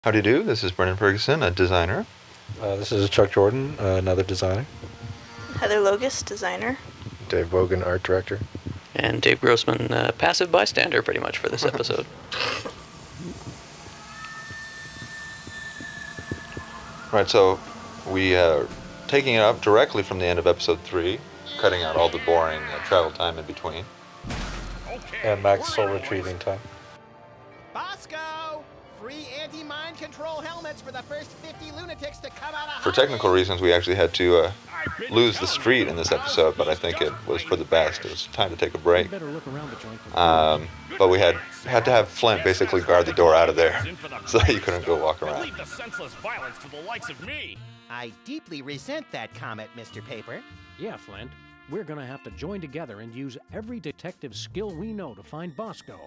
How do you do? This is Brendan Ferguson, a designer. This is Chuck Jordan, another designer. Heather Logus, designer. Dave Bogan, art director. And Dave Grossman, passive bystander pretty much for this episode. Right, so we are taking it up directly from the end of episode 3, cutting out all the boring travel time in between. And max soul retrieving time. Bosco! Free anti-mind control helmets for the first 50 lunatics to come out of For technical reasons, we actually had to lose the street in this episode, but I think it was for the best. It was time to take a break. But we had to have Flint basically guard the door out of there, so that you couldn't go walk around. Leave the senseless violence to the likes of me. I deeply resent that comment, Mr. Paper. Yeah, Flint. We're gonna have to join together and use every detective skill we know to find Bosco.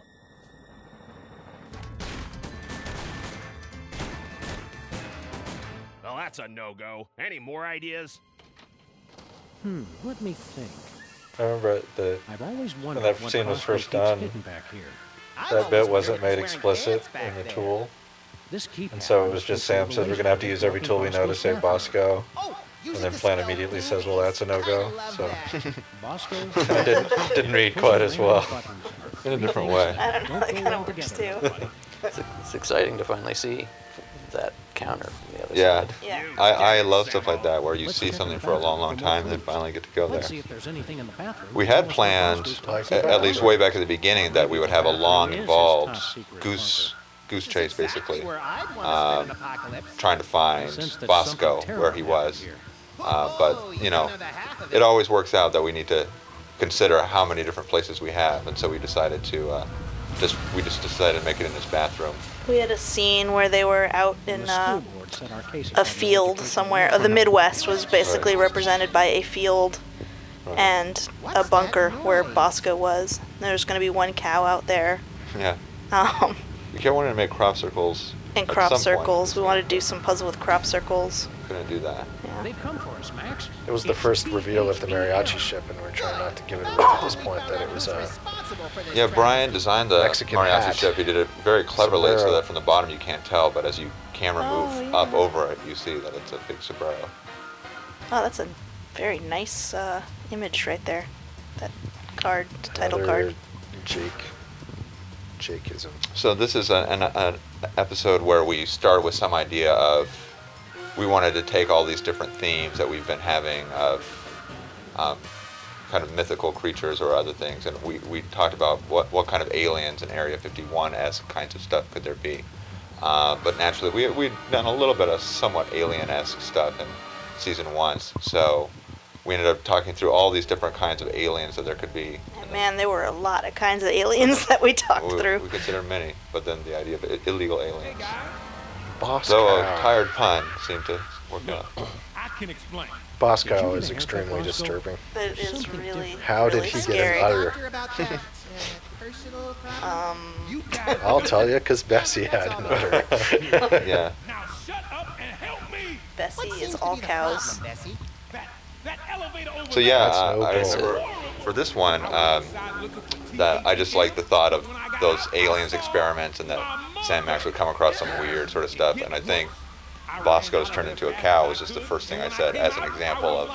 Well, that's a no-go. Any more ideas? Let me think. I remember I've always wondered that what scene was Bosco first keeps done. hidden back here. that bit wasn't made explicit in the tool. This key And so it pattern was is just from Sam says we're going to have to use every tool we know to save Bosco. And then Flint immediately says, well, that's a no-go. So Bosco it didn't read quite as well. In a different way. I don't know, that kind of works too. It's exciting to finally see that counter from the other Yeah. side. Yeah. I love stuff like that, where you see something for a long, long time and then finally get to go there. Let's see if there's anything in the bathroom. We had planned, at least way back at the beginning, that we would have a long, involved goose chase, basically, trying to find Bosco where he was. But, you know, it always works out that we need to consider how many different places we have, and so we decided to decided to make it in his bathroom. We had a scene where they were out in a field somewhere. The Midwest was basically represented by a field and a bunker where Bosco was. There was going to be one cow out there. Yeah. We kept wanting to make crop circles. And at crop some circles. point. We wanted to do some puzzle with crop circles. Couldn't do that. Yeah. They've come for us, Max. It was the first reveal of the mariachi ship, and we're trying not to give it away at this point that it was Yeah, Brian designed the Mexican mariachi hat. ship. He did it very cleverly so Sombrero. that from the bottom you can't tell, but as you camera move yeah. up over it, you see that it's a big sombrero. Oh, that's a very nice image right there. That card, title another card. Jakeism. So this is an episode where we start with some idea of, we wanted to take all these different themes that we've been having of kind of mythical creatures or other things, and we talked about what kind of aliens and Area 51-esque kinds of stuff could there be. But naturally, we'd done a little bit of somewhat alien-esque stuff in season 1, so we ended up talking through all these different kinds of aliens that there could be. And man, there were a lot of kinds of aliens that we talked through. We considered many, but then the idea of illegal aliens. Bosco. So a tired pun seemed to work out. I can explain. Bosco is extremely disturbing. It is really, How did really he scary. get an udder? I'll tell you, because Bessie had an udder. Yeah. Now shut up and help me. Bessie is all cows. That elevator over So yeah, That's no I bull. remember for this one that I just like the thought of those aliens experiments and that Sam Max would come across some weird sort of stuff, and I think Bosco's turned into a cow was just the first thing I said as an example of,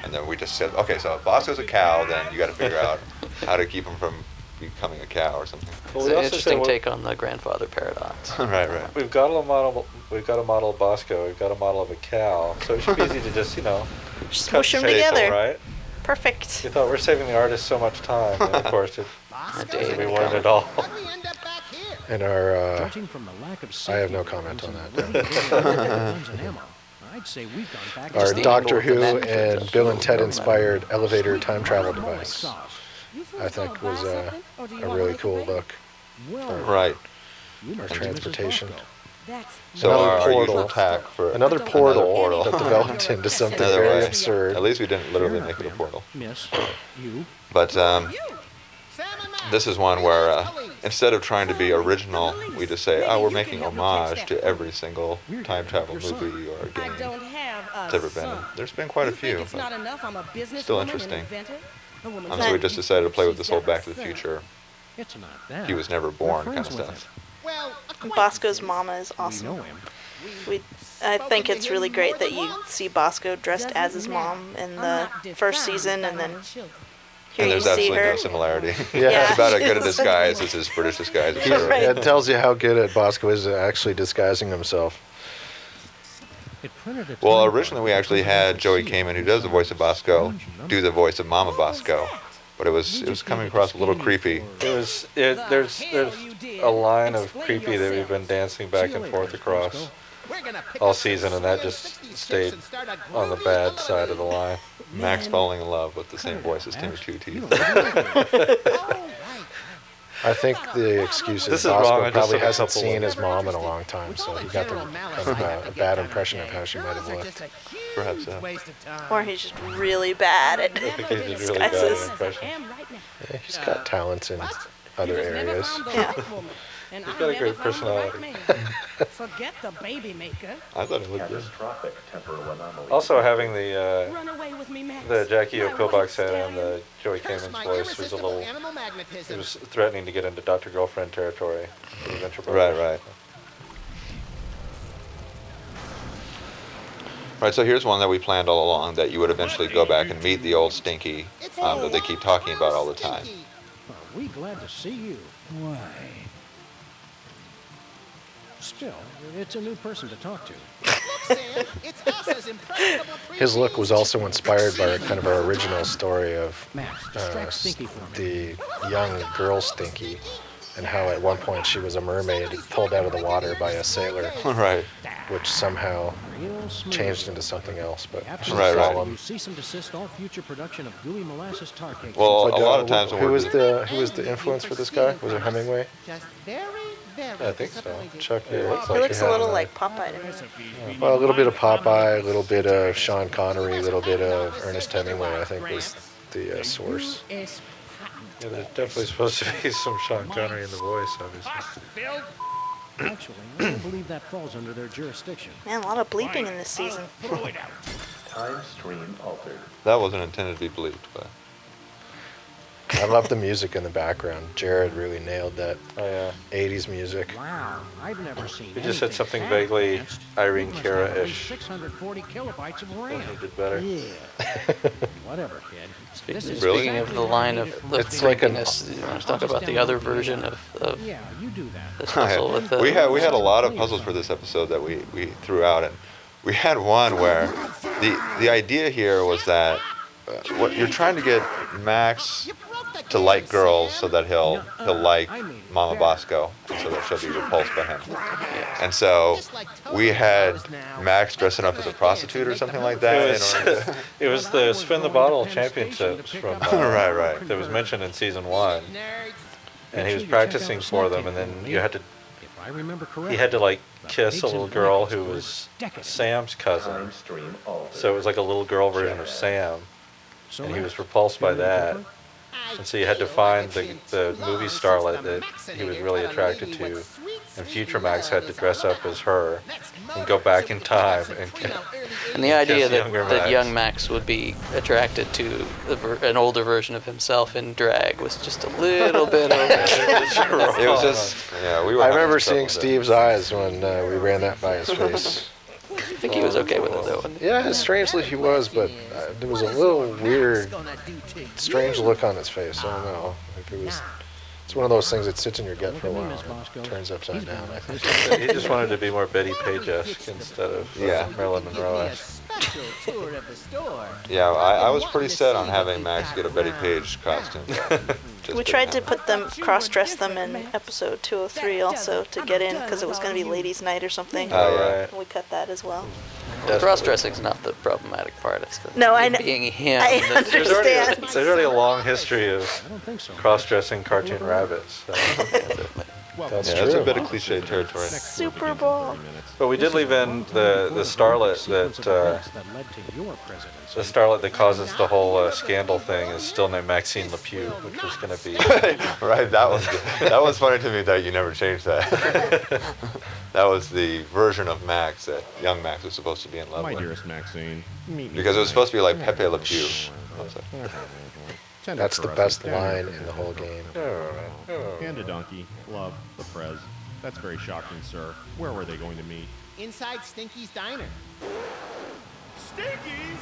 and then we just said, okay, so if Bosco's a cow, then you got to figure out how to keep him from becoming a cow or something. It's an interesting take on the grandfather paradox. Right. We've got a model of Bosco. We've got a model of a cow. So it should be easy to just, Just cut smush them the tape, together. right? Perfect. We thought we're saving the artist so much time, and of course we weren't at all. And our, Judging from the lack of I have safety no comment on rules that. and guns and ammo, I'd say we've gone back our to the Doctor angle Who of the net and just Bill and Ted no inspired elevator time travel guacamole device, sauce. I think was a really cool look. Well, Right. you must Our be Mrs. transportation. Bosco. So Another our portal. usual tack for Another portal portal. that developed into something Another very way. absurd. At least we didn't literally Fair make it a enough, portal. Miss, you. But this is one where instead of trying to be original, we just say, oh, we're making homage to every single time travel movie or game that's ever been. And there's been quite a few, but still interesting. So we just decided to play with this whole Back to the Future, It's not that. he was never We're born kind friends of with stuff. him. Well, Bosco's mama is We awesome. know him. I think it's really great that you see Bosco dressed as his mom in the first season, and then here And you there's see absolutely her. no similarity. Yeah. It's about as good a disguise as his British disguise. Right. It tells you how good at Bosco is at actually disguising himself. It printed a Well, time originally card we with actually the had Joey seal. Kamen, who does the voice of Bosco, do the voice of Mama Bosco, but it was coming across a little creepy. There's a line of creepy that we've been dancing back and forth across all season, and that just stayed on the bad side of the line. Max falling in love with the same voice as Timmy Two You Teeth. know, I think the excuse is This is wrong, I Bosco just probably took a hasn't couple seen of- his mom in a long time, so he got a bad impression of how she might have looked. Perhaps so. Or he's just really bad at I think he did really bad disguises. impression. Yeah, he's got talents in other areas. Yeah. He's got a great personality. Forget the baby maker. I thought it looked good. Also, having the Run away with me, Max. Jackie O. My Pillbox wife's head and staring. the Joey Kamen's voice was a little. Animal magnetism. It was threatening to get into Dr. Girlfriend territory. for the Venture Right, Brothers. right. Right, so here's one that we planned all along, that you would eventually go back and meet the old Stinky that they keep talking about all the time. Are we glad to see you? Why? Still, it's a new person to talk to. Sam, it's us as impressionable His look was preteens. also inspired by kind of our original story of Max, distract Stinky for me. the young girl Stinky, and how at one point she was a mermaid pulled out of the water by a sailor, Right. which somehow Real smooth. changed into something else. But After she's Right, the right. film, you cease and desist all future production of gooey molasses tar cakes. Well, But, a lot of times when who we're... was the influence for this guy? Was it Hemingway? Just very, very I think so. disappointed. Chuck. It looks He like looks he a had little that. like Popeye to me. Well, a little bit of Popeye, a little bit of Sean Connery, a little bit of Ernest Hemingway, I think was the source. It's Yeah, there's definitely supposed to be some Sean Connery in the voice, obviously. Actually, I don't believe that falls under their jurisdiction. Man, a lot of bleeping in this season. Time stream altered. That wasn't intended to be bleeped, but... I love the music in the background. Jared really nailed that Oh yeah. 80s music. Wow, I've never seen. You just said anything something that vaguely advanced. Irene You must have at least Cara-ish. 640 kilobytes of He RAM. did better. Yeah. Whatever, kid. This is Really? Speaking of exactly the what I line needed of from the this It's like an- creepiness, you want to talk about the other version of Yeah, you do that. this puzzle with the... we had a lot of puzzles for this episode that we threw out, and we had one where the idea here was that what you're trying to get Max to like girls so that he'll like Mama Bosco, and so that she'll be repulsed by him. And so we had Max dressing up as a prostitute or something like that. It was the Spin the Bottle Championships from Right, right. that was mentioned in season 1, Nerds. and he was practicing for them, and then you had to If I remember correctly. he had to like kiss a little girl who was Sam's cousin, Time stream altered. so it was like a little girl version of Sam, So and he Max, was repulsed by you ready that. to cook? And so you had to find the movie starlet that he was really attracted to, and future Max had to dress up as her and go back in time and And the idea Yes, that, younger that Max. young Max would be attracted to an older version of himself in drag was just a little bit over. It was just, yeah, we were. I having remember trouble seeing with it. Steve's eyes when we ran that by his face. I think he was okay with it though. wasn't he? Yeah, strangely he was, but there was a little weird, strange look on his face. I don't know if it was. It's one of those things that sits in your gut for a while and turns upside down, I think. He just wanted to be more Betty Page-esque instead of Yeah. Marilyn Monroe-esque. Special tour of the store. Yeah, I was pretty set on having Max get a Betty Page costume. Just We didn't tried to happen. put them, cross-dress them in episode 203 also to get in because it was going to be ladies' night or something. Oh, yeah. Right. We cut that as well. Well, cross-dressing's not the problematic part. It's the No, I know. being him. I that's- understand. There's already a long history of I don't think so. cross-dressing cartoon rabbits. So. That's Yeah, it's a true. bit of cliche territory. Super Bowl. But we did leave in the starlet that led to your presidency. the starlet that causes the whole scandal thing is still named Maxine Lepew, which was going to be Right, that was funny to me that you never changed that. That was the version of Max that young Max was supposed to be in love My with. dearest Maxine, meet me Because it was supposed to be like Pepe Le Pew. That's the best line in the whole game. And a donkey. Love, the Prez. That's very shocking, sir. Where were they going to meet? Inside Stinky's Diner. Stinkies?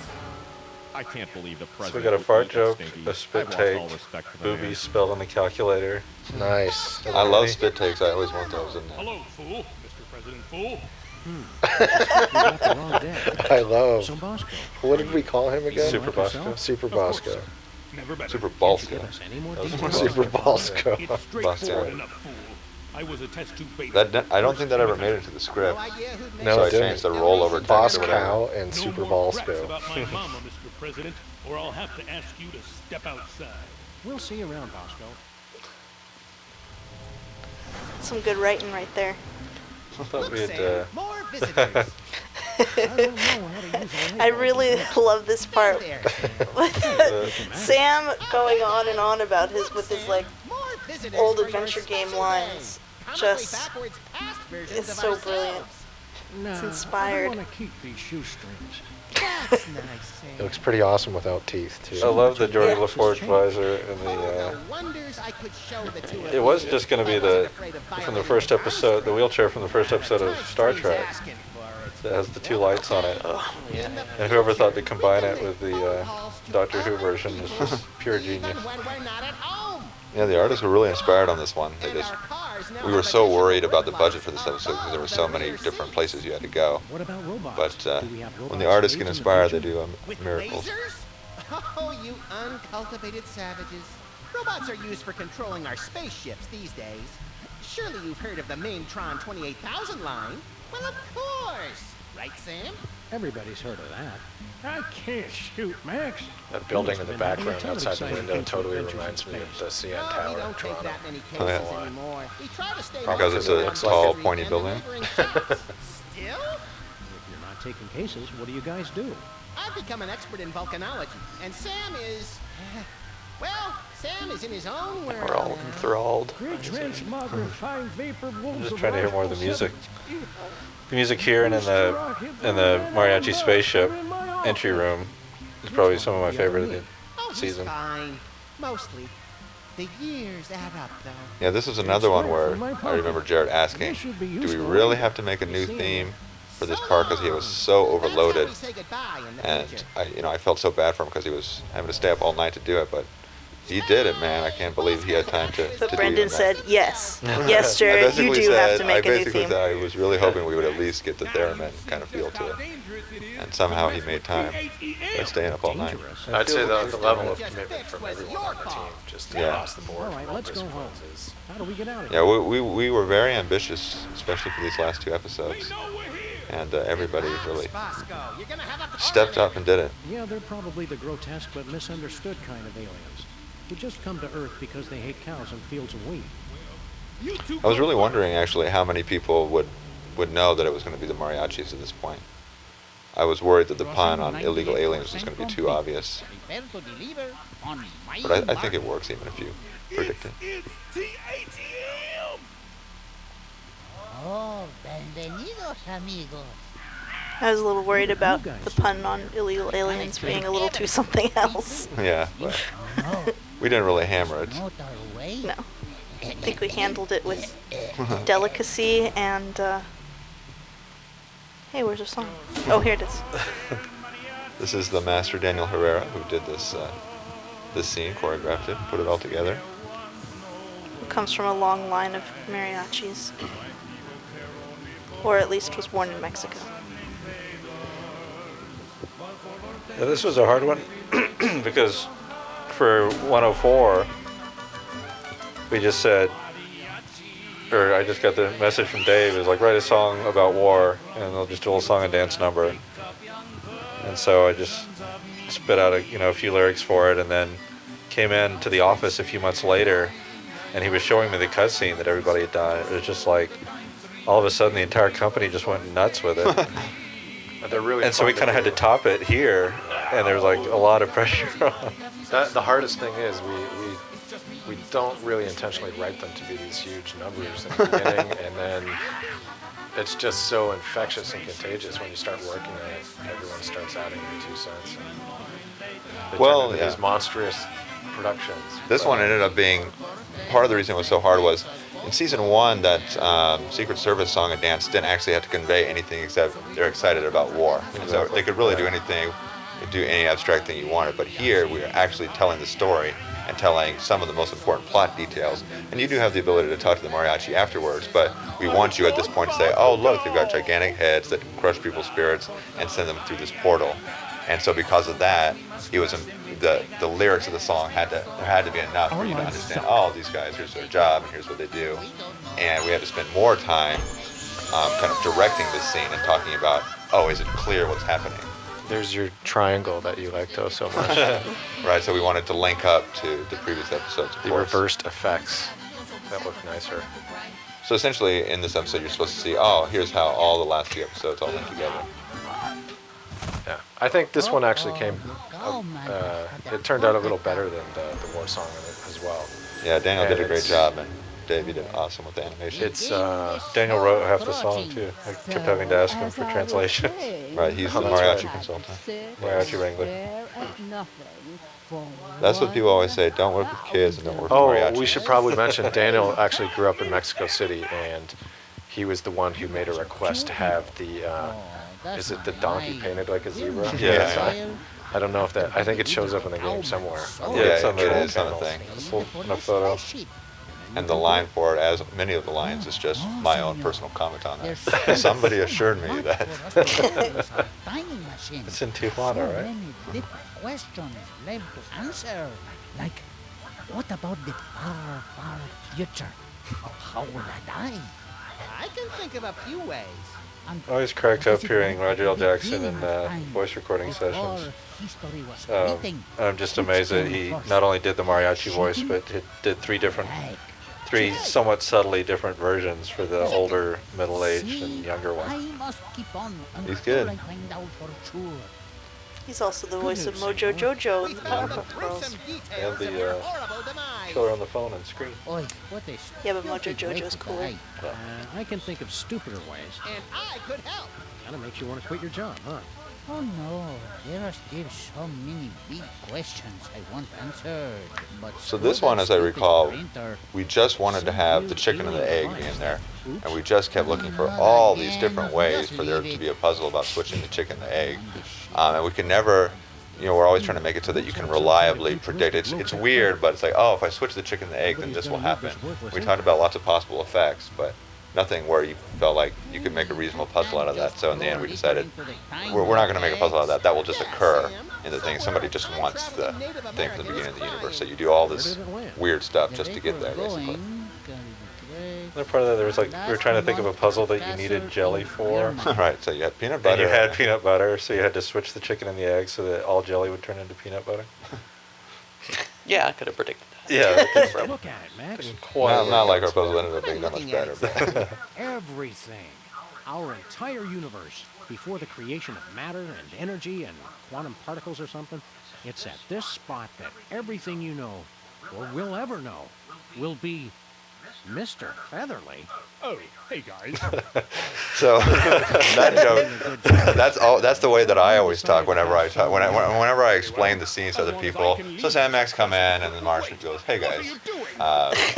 I can't believe the So president. we got a fart would eat joke, Stinkies. a spit I've lost take, all respect for the boobies man. spelled on the calculator. Nice. I love spit takes. I always want those in there. Hello, fool. Mr. President Fool. You got the wrong dad. I love. So Bosco, What did we call him again? Super Bosco. Super Bosco. Never better. Super give Bosco. us any more That was details? Super Bosco. It's straightforward Bosco. enough, fool. I was a test tube baby. I don't think that ever made it to the script. No idea who'd make No, So it I didn't. changed the rollover text Boss or whatever. Cow and No Super more craps Bosco. about my mama, Mr. President, or I'll have to ask you to step outside. We'll see you around, Bosco. Some good writing right there. I thought Look, we had, Sam, more visitors. I don't know how to use a I really love this part there, Sam. Sam going on and on about his like More visitors old for your adventure game special lines. day. Comically Just backwards past versions it's of so ourselves. brilliant. Nah, inspired. I want to keep these shoestrings. That's nice, Sam. It looks pretty awesome without teeth, too. I love the Geordi Yeah. LaForge visor and Oh, the. the wonders I could show the two of It was you. just going to I be wasn't the afraid of from the violating first your episode, the wheelchair from the first episode of Star He's Trek asking for it. that has the two lights on it. In the And whoever thought to future, combine we it can with make the phone calls to Doctor Who other version is people, just pure even genius. when we're not at home. Yeah, the artists were really inspired on this one. They And just our cars now we were have so additional worried about the brake budget for lights this episode because there were above so the many rear different seat. places you had to go. What about robots? But Do we have when robots the artists made get in the inspired, they future? do With miracles. lasers? Oh, you uncultivated savages. Robots are used for controlling our spaceships these days. Surely you've heard of the Maintron 28,000 line? Well, of course. Right, Sam? Everybody's heard of that. I can't shoot, Max. That building in the Must've been background having a ton of outside the exciting window future totally adventures in reminds me of space. the CN No, Tower we in don't take Toronto. that many cases Oh, yeah. anymore. We try to stay Because it's a mostly tall, on pointy and building. delivering ships. Still? If you're not taking cases, what do you guys do? I've become an expert in volcanology, and Sam is... Well, Sam is in his own world. We're all now. enthralled. Great transmogrifying vapor wolves. I'm just of trying to hear more of the rifle music. sevens. The music here and in the mariachi spaceship entry room is probably some of my favorite of the Oh, he's season. fine. Mostly. The years add up, though. Yeah, this is another one where I remember Jared asking, "Do we really have to make a new theme for this park?" Because he was so overloaded, That's how we say goodbye in the and future. I felt so bad for him because he was having to stay up all night to do it. But he did it, man. I can't believe he had time to. But do Brendan even said, that. yes. Yes, I Jared, you basically do have said- to make a new I basically theme. said I was really hoping we would at least get the Theremin kind of feel to it, and somehow he made time by staying up all night. Dangerous. I'd say the level of Just commitment fixed from was everyone your on the call. team, just Yeah. across the board. All right, from let's go home. is- How do we get out of Yeah, here? we were very ambitious, especially for these last two episodes, and everybody really Bosco, you're gonna have a car stepped in up and did it. Yeah, they're probably the grotesque but misunderstood kind of aliens who just come to Earth because they hate cows and fields of wheat. I was really wondering actually how many people would know that it was going to be the mariachis at this point. I was worried that the pun on illegal aliens was going to be too obvious, Prepare to deliver on my but I think it works even if you predict it. It's TATM! Oh, bienvenidos, amigos. I was a little worried What are you about guys the pun on illegal aliens being a little too something else. Yeah, but No, we didn't really hammer it. not our way. No. I think we handled it with delicacy and, hey, where's our song? Oh, here it is. This is the master Daniel Herrera who did this scene, choreographed it, put it all together. It comes from a long line of mariachis. Or at least was born in Mexico. Yeah, this was a hard one because for 104, we just said, or I just got the message from Dave, is like, write a song about war, and they'll just do a little song and dance number. And so I just spit out a few lyrics for it, and then came in to the office a few months later, and he was showing me the cutscene that everybody had done. It was just like, all of a sudden the entire company just went nuts with it. They're really And so we fun kind of had to do. top it here, and there was like a lot of pressure on. The hardest thing is we don't really intentionally write them to be these huge numbers in the beginning, and then it's just so infectious and contagious when you start working on it. Everyone starts adding their 2 cents. And they Well, turn into yeah. these monstrous productions. This But, one ended up being, part of the reason it was so hard was in season 1, that Secret Service song and dance didn't actually have to convey anything except they're excited about war. And so they could really do anything, do any abstract thing you wanted. But here we are actually telling the story and telling some of the most important plot details. And you do have the ability to talk to the mariachi afterwards, but we want you at this point to say, oh look, they've got gigantic heads that crush people's spirits and send them through this portal. And so because of that, it was the lyrics of the song had to be enough for you to understand, oh, these guys, here's their job and here's what they do. And we had to spend more time kind of directing this scene and talking about, oh, is it clear what's happening? There's your triangle that you liked so much. Right, so we wanted to link up to the previous episodes, of The course. reversed effects that look nicer. So essentially, in this episode, you're supposed to see, oh, here's how all the last few episodes all link together. Yeah, I think this one actually came. It turned out a little better than the war song in it as well. Yeah, Daniel And did a great it's- job, and Dave, you did awesome with the animation. It's Daniel wrote half the song too. I kept having to ask him for translations. Right, he's the that's mariachi right. consultant. Mariachi wrangler. That's what people always say, don't work with kids and don't work with Oh, mariachi. we should probably mention Daniel actually grew up in Mexico City, and he was the one who made a request to have the. Is it the donkey painted like a zebra? Yeah. So I don't know if that. I think it shows up in the game somewhere. Yeah, it's on it the is on the thing. On a photo. And the line for it, as many of the lines, is just my own personal comment on that. Somebody assured me that. It's in Tijuana, right? Many questions left to answer. Like, what about the far, far future? How will I die? I can think of a few ways. I always cracked up hearing Roger L. Jackson in voice recording sessions. I'm just amazed that he not only did the mariachi voice, but he did three somewhat subtly different versions for the older, middle-aged, and younger I one. must keep on He's until good. I find out for sure. He's also the voice of Mojo Jojo in the Found the Powerpuff Girls. gruesome And details of the your horrible demise. killer on the phone and screen. Oi, what a Yeah, but Mojo stupid way Jojo's to cool. die. I can think of stupider ways. And I could help. Kind of makes you want to quit your job, huh? Oh no, there are still so many big questions I want answered. But So this one, as I recall, we just wanted to have the chicken and the egg be in there. And we just kept looking for all these different ways for there to be a puzzle about switching the chicken and the egg. And we can never, we're always trying to make it so that you can reliably predict. It's weird, but it's like, oh, if I switch the chicken and the egg, then this will happen. We talked about lots of possible effects, but nothing where you felt like you could make a reasonable puzzle out of that. So in the end, we decided we're not going to make a puzzle out of that. That will just occur in the thing. Somebody just wants the thing from the beginning of the universe. So you do all this weird stuff just to get there, basically. Another part of that, there was like, we were trying to think of a puzzle that you needed jelly for. Right, so you had peanut And butter. you had peanut butter, so you had to switch the chicken and the egg so that all jelly would turn into peanut butter. Yeah, I could have predicted that. Yeah, that didn't work. Look at it, Max. Not like our puzzle ended up being that much better. But Everything. Our entire universe, before the creation of matter and energy and quantum particles or something, it's at this spot that everything you know, or will ever know, will be Mr. Featherly. Oh, hey guys. so that joke, that's the way that I always talk whenever I talk. Whenever I explain the scenes to other people. So Sam Max come in and then Marshall goes, "Hey guys,"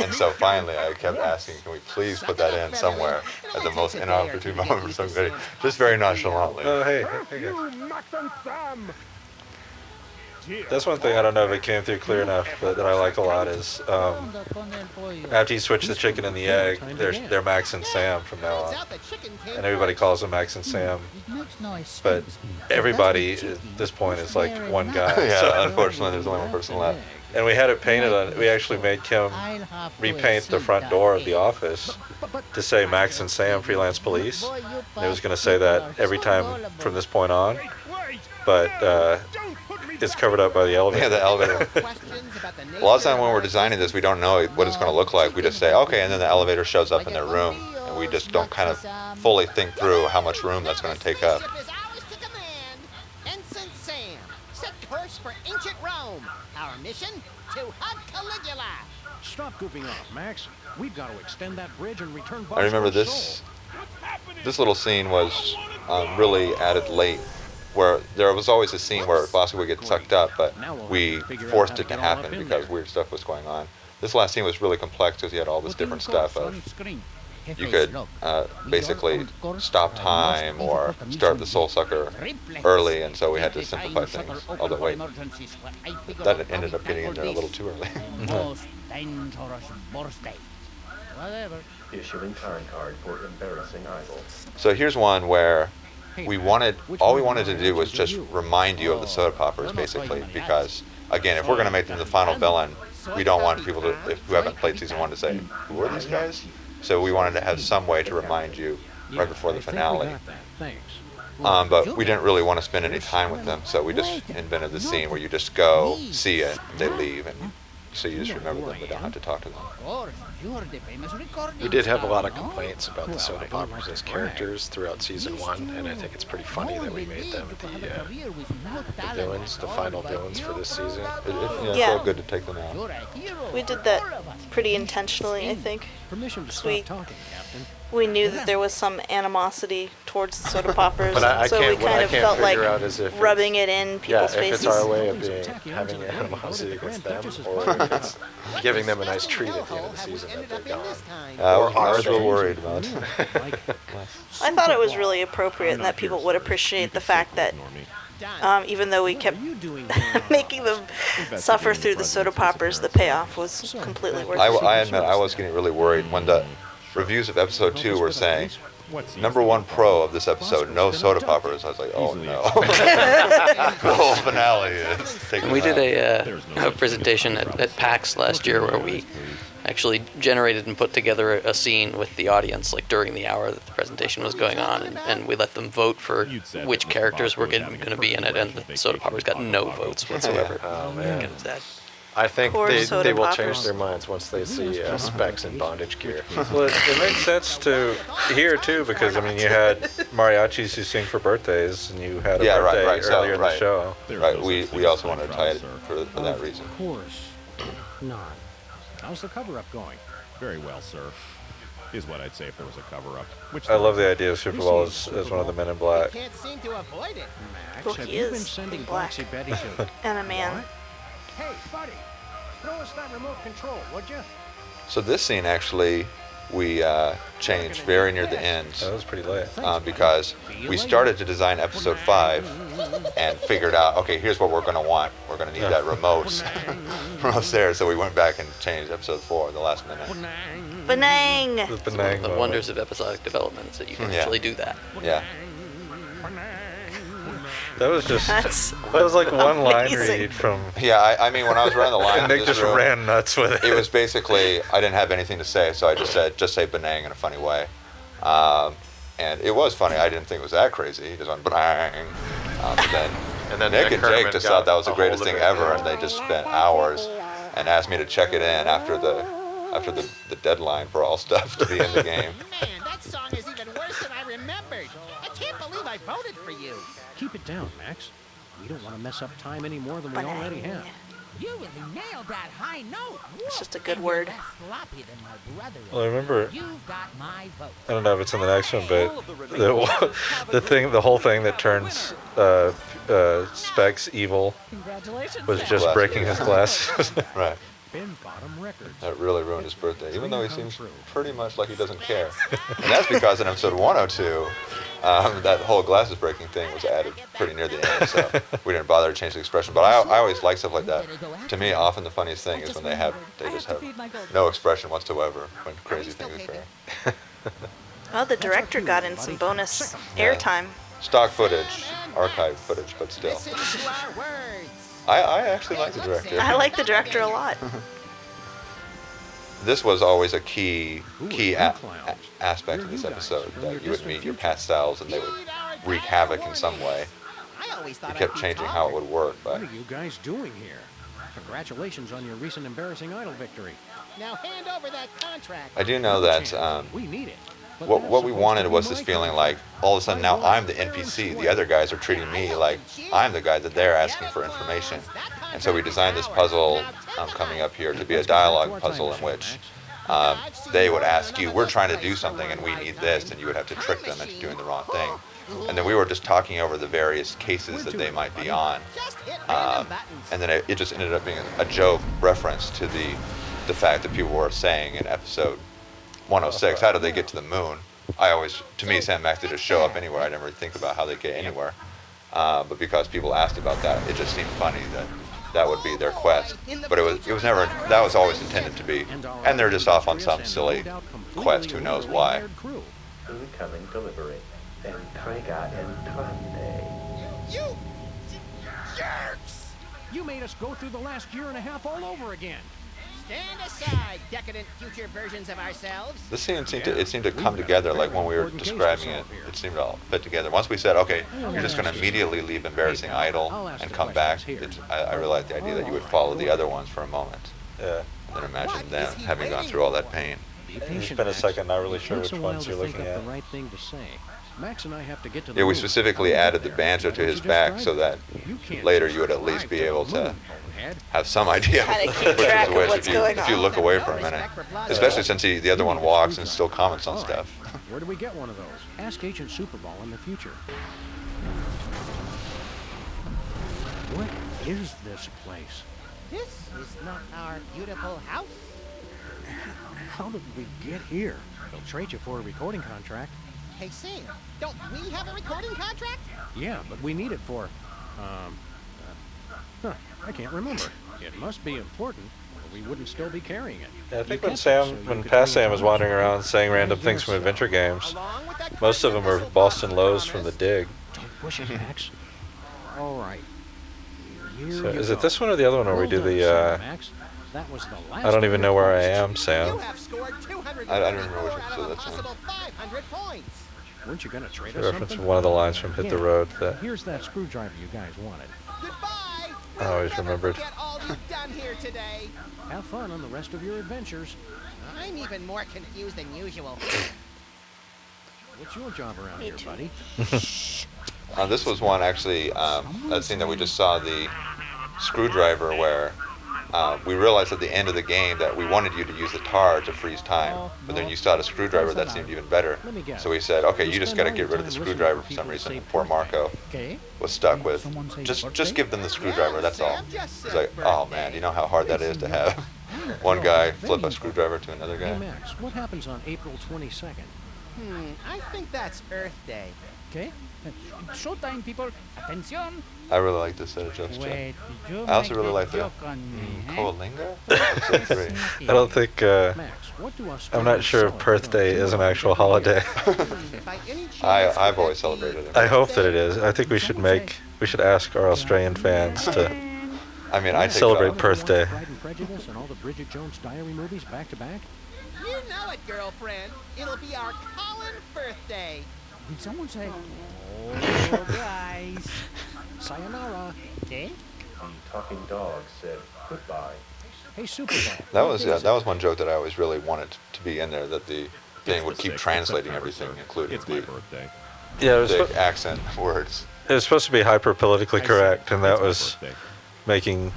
and so finally I kept asking, "Can we please put that in somewhere at the most inopportune moment for somebody?" Just very nonchalantly. Oh, hey guys. That's one thing I don't know if it came through clear enough, but that I like a lot is after you switch the chicken and the egg, they're Max and Sam from now on, and everybody calls them Max and Sam. But everybody at this point is like one guy. Yeah, So- unfortunately, there's only one person left. And we had it painted on. We actually made Kim repaint the front door of the office to say Max and Sam Freelance Police. And it was going to say that every time from this point on, but it's covered up by the elevator. Yeah, the elevator. A lot of time when we're designing this, we don't know what it's going to look like. We just say, okay, and then the elevator shows up in their room, and we just don't kind of fully think through how much room that's going to take up. Ship is ours to command. Ensign Sam, set course for ancient Rome. Our mission, to hug Caligula. Stop goofing off, Max. We've got to extend that bridge and return I remember Bosco's this soul. this little scene was really added late, where there was always a scene where Bosco would get sucked up, but we forced it to happen because weird stuff was going on. this last scene was really complex because you had all this different stuff of you could basically stop time or start the Soul Sucker early, and so we had to simplify things. Although wait, that ended up getting in there a little too early. Issuing time card for embarrassing idol. So here's one where all we wanted to do was just remind you of the soda poppers, basically, because again, if we're going to make them the final villain, we don't want people who haven't played season 1 to say, who are these guys? So we wanted to have some way to remind you right before the finale. But we didn't really want to spend any time with them, so we just invented the scene where you just go, see it, they leave, and so you just remember them, but don't have to talk to them. We did have a lot of complaints about the soda poppers as characters throughout season 1, and I think it's pretty funny that we made them the villains, the final villains for this season. It felt good to take them out. We did that pretty intentionally, I think. Permission to stop talking, Captain. We knew that there was some animosity towards the soda poppers, But I so we can't- what kind I of can't felt like figure out is if rubbing it in people's if faces. it's our way of having animosity against them, or if it's giving them a nice treat at the end of the season that they're gone. Or are they worried about? I thought it was really appropriate and that people would appreciate the fact that even though we kept making them suffer through the soda poppers, the payoff was completely worth it. I admit I was getting really worried when the reviews of episode 2 were saying, #1 pro of this episode, no soda poppers. I was like, oh no. The whole finale is taken We did out. a presentation at PAX last year where we actually generated and put together a scene with the audience, like during the hour that the presentation was going on, and we let them vote for which characters were going to be in it, and the soda poppers got no votes whatsoever. Oh man. Kind of sad. I think Poor they soda will poppers. change their minds once they see Specs in bondage gear. Well, it makes sense to here too, because I mean you had mariachis who sing for birthdays, and you had a birthday earlier in the show. Right, we also wanted to tie it for that reason. Of course not. How's the cover-up going? Very well, sir. Is what I'd say if there was a cover-up. I love the idea of Superball as one of the Men in Black. Can't seem to avoid it. Max, Well, have he you is been sending black. Blacksy Betty to... And a man. Hey, buddy, throw us that remote control, would you? So this scene actually we changed very near the end That was pretty late. because we started to design episode 5 and figured out, okay, here's what we're going to want. We're going to need that remote from upstairs. So we went back and changed episode 4 at the last minute. Benang! The Benang The moment. wonders of episodic development is that you can Yeah. actually do that. Yeah. That was just That's that was like one line amazing. read from. Yeah, I mean, when I was running the line And in Nick this just room, ran nuts with it. it was basically, I didn't have anything to say, so I just said, just say Benang in a funny way. And it was funny. I didn't think it was that crazy. He just went Benang. And then Nick and Jake Herman just got thought that was the a greatest hold of thing it. ever, and they just spent hours and asked me to check it in after the deadline for all stuff to be in the game. Man, that song is even worse than I remembered. I can't believe I voted for you. Keep it down, Max. We don't want to mess up time any more than we already have. You really nailed that high note. It's just a good word. Less sloppy than my brother is. Well, I remember. You've got my vote. I don't know if it's in the next one, but the whole thing that turns Specs evil Congratulations. was just Glasses. breaking his glasses. Right. Ben Bottom Records. That really ruined his birthday, even though he seems pretty much like he doesn't care. And that's because in episode 102, that whole glasses breaking thing was added pretty near the end, so we didn't bother to change the expression. But I always like stuff like that. To me, often the funniest thing is when they just have no expression whatsoever when crazy things occur. Well, the director got in some bonus airtime. Stock footage, archive footage, but still. Listen to our words. I actually like the director. I like the director a lot. This was always a key aspect of this episode, that you would meet your past selves and they would wreak havoc in some way. I always thought You kept changing how it would work, but What are you guys doing here? Congratulations on your recent embarrassing idol victory. Now hand over that contract. I do know that We need it. But what that's we supposed wanted to be was my this feeling contract. like all of a sudden now I'm the NPC. The other guys are treating me like I'm the guy that they're asking for information. And so we designed this puzzle coming up here to be a dialogue puzzle in which they would ask you, we're trying to do something and we need this, and you would have to trick them into doing the wrong thing. And then we were just talking over the various cases that they might be on. Just hit random buttons. And then it just ended up being a joke reference to the the fact that people were saying in episode 106, how did they get to the moon? To me, Sam Max did just show up anywhere. I never really think about how they get anywhere. But because people asked about that, it just seemed funny that would be their quest. But it was never, that was always intended to be. And they're just off on some silly quest, who knows why. Incoming delivery. Entrega entrante. You jerks! You made us go through the last year and a half all over again. Stand aside, decadent future versions of ourselves. This scene seemed to come together, like when we were describing it. It seemed to all fit together. Once we said, okay, you're just going to immediately leave Embarrassing Idol and come back, I really liked the idea that you would follow the other ones for a moment. Yeah. And then imagine them having gone through all that pain. You spent a second not really sure which ones you're looking at. The right thing to say. Max and I have to get to the Yeah, we moon. specifically added the banjo to his back so that later you would at least be able to have some idea Kinda which keep track is of which what's going if you on. look away for a minute. Especially since the other one walks and still comments on stuff. Where do we get one of those? Ask Agent Superball in the future. What is this place? This is not our beautiful house. How did we get here? They'll trade you for a recording contract. Hey, Sam, don't we have a recording contract? Yeah, but we need it for, I can't remember. It must be important, or we wouldn't still be carrying it. Yeah, I think You when kept it so you when could past bring Sam was it wandering on. around saying random things from adventure games, most of them were Boston Lows from the Dig. Don't push it, Max. All right. Here So you is go. it this one or the other one where we Well do done, the, Sam Max. That was the last I don't of even your know where I quests. am, You Sam. have scored 200 I don't remember which out of episode a that's in. possible 500 points. Weren't you going to trade The us reference something? of one of the lines from Hit the Yeah. Road that Here's that screwdriver you guys wanted. Goodbye. I always Never remembered. forget all you've done here today. Have fun on the rest of your adventures. I'm even more confused than usual. What's your job around Me here, too. buddy? This was one actually, that scene that we just saw, the screwdriver, where we realized at the end of the game that we wanted you to use the tar to freeze time, but then you saw the screwdriver, that seemed even better. Let me guess. So we said, okay, you just got to spend get all rid your of the time screwdriver listening for some to reason. people And poor say Marco Okay. was stuck with, Someone say just birthday? give them the screwdriver, that's all. Sam just It's said like, oh birthday. man, you know how hard that is to have one guy flip a screwdriver to another Hey, guy? Max, what happens on April 22nd? I think that's Earth Day. Okay? Showtime, people. Attention. I really like this set of jokes, Joe. Wait, did you I also make really a like the joke on me, huh? Coalinga? Episode 3. I don't think, Max, what do I'm Australians not sure if celebrate Perth on Day June is an 11th actual every year? holiday. By any chance, I've would always that be celebrated it. I hope that it is. I think we should ask our Australian fans to I mean, I take Celebrate it off. Perth Day. Pride and Prejudice and all the Bridget Jones Diary movies back to back? You know it, girlfriend. It'll be our Colin birthday. Did someone say, oh, guys? Sayonara. Okay? The talking dog said goodbye. Hey, Superball. That was one joke that I always really wanted to be in there, that the thing would keep translating everything, including It's my the birthday. Yeah, it was, the accent words. it was supposed to be hyper politically correct, and that It's my was birthday. making.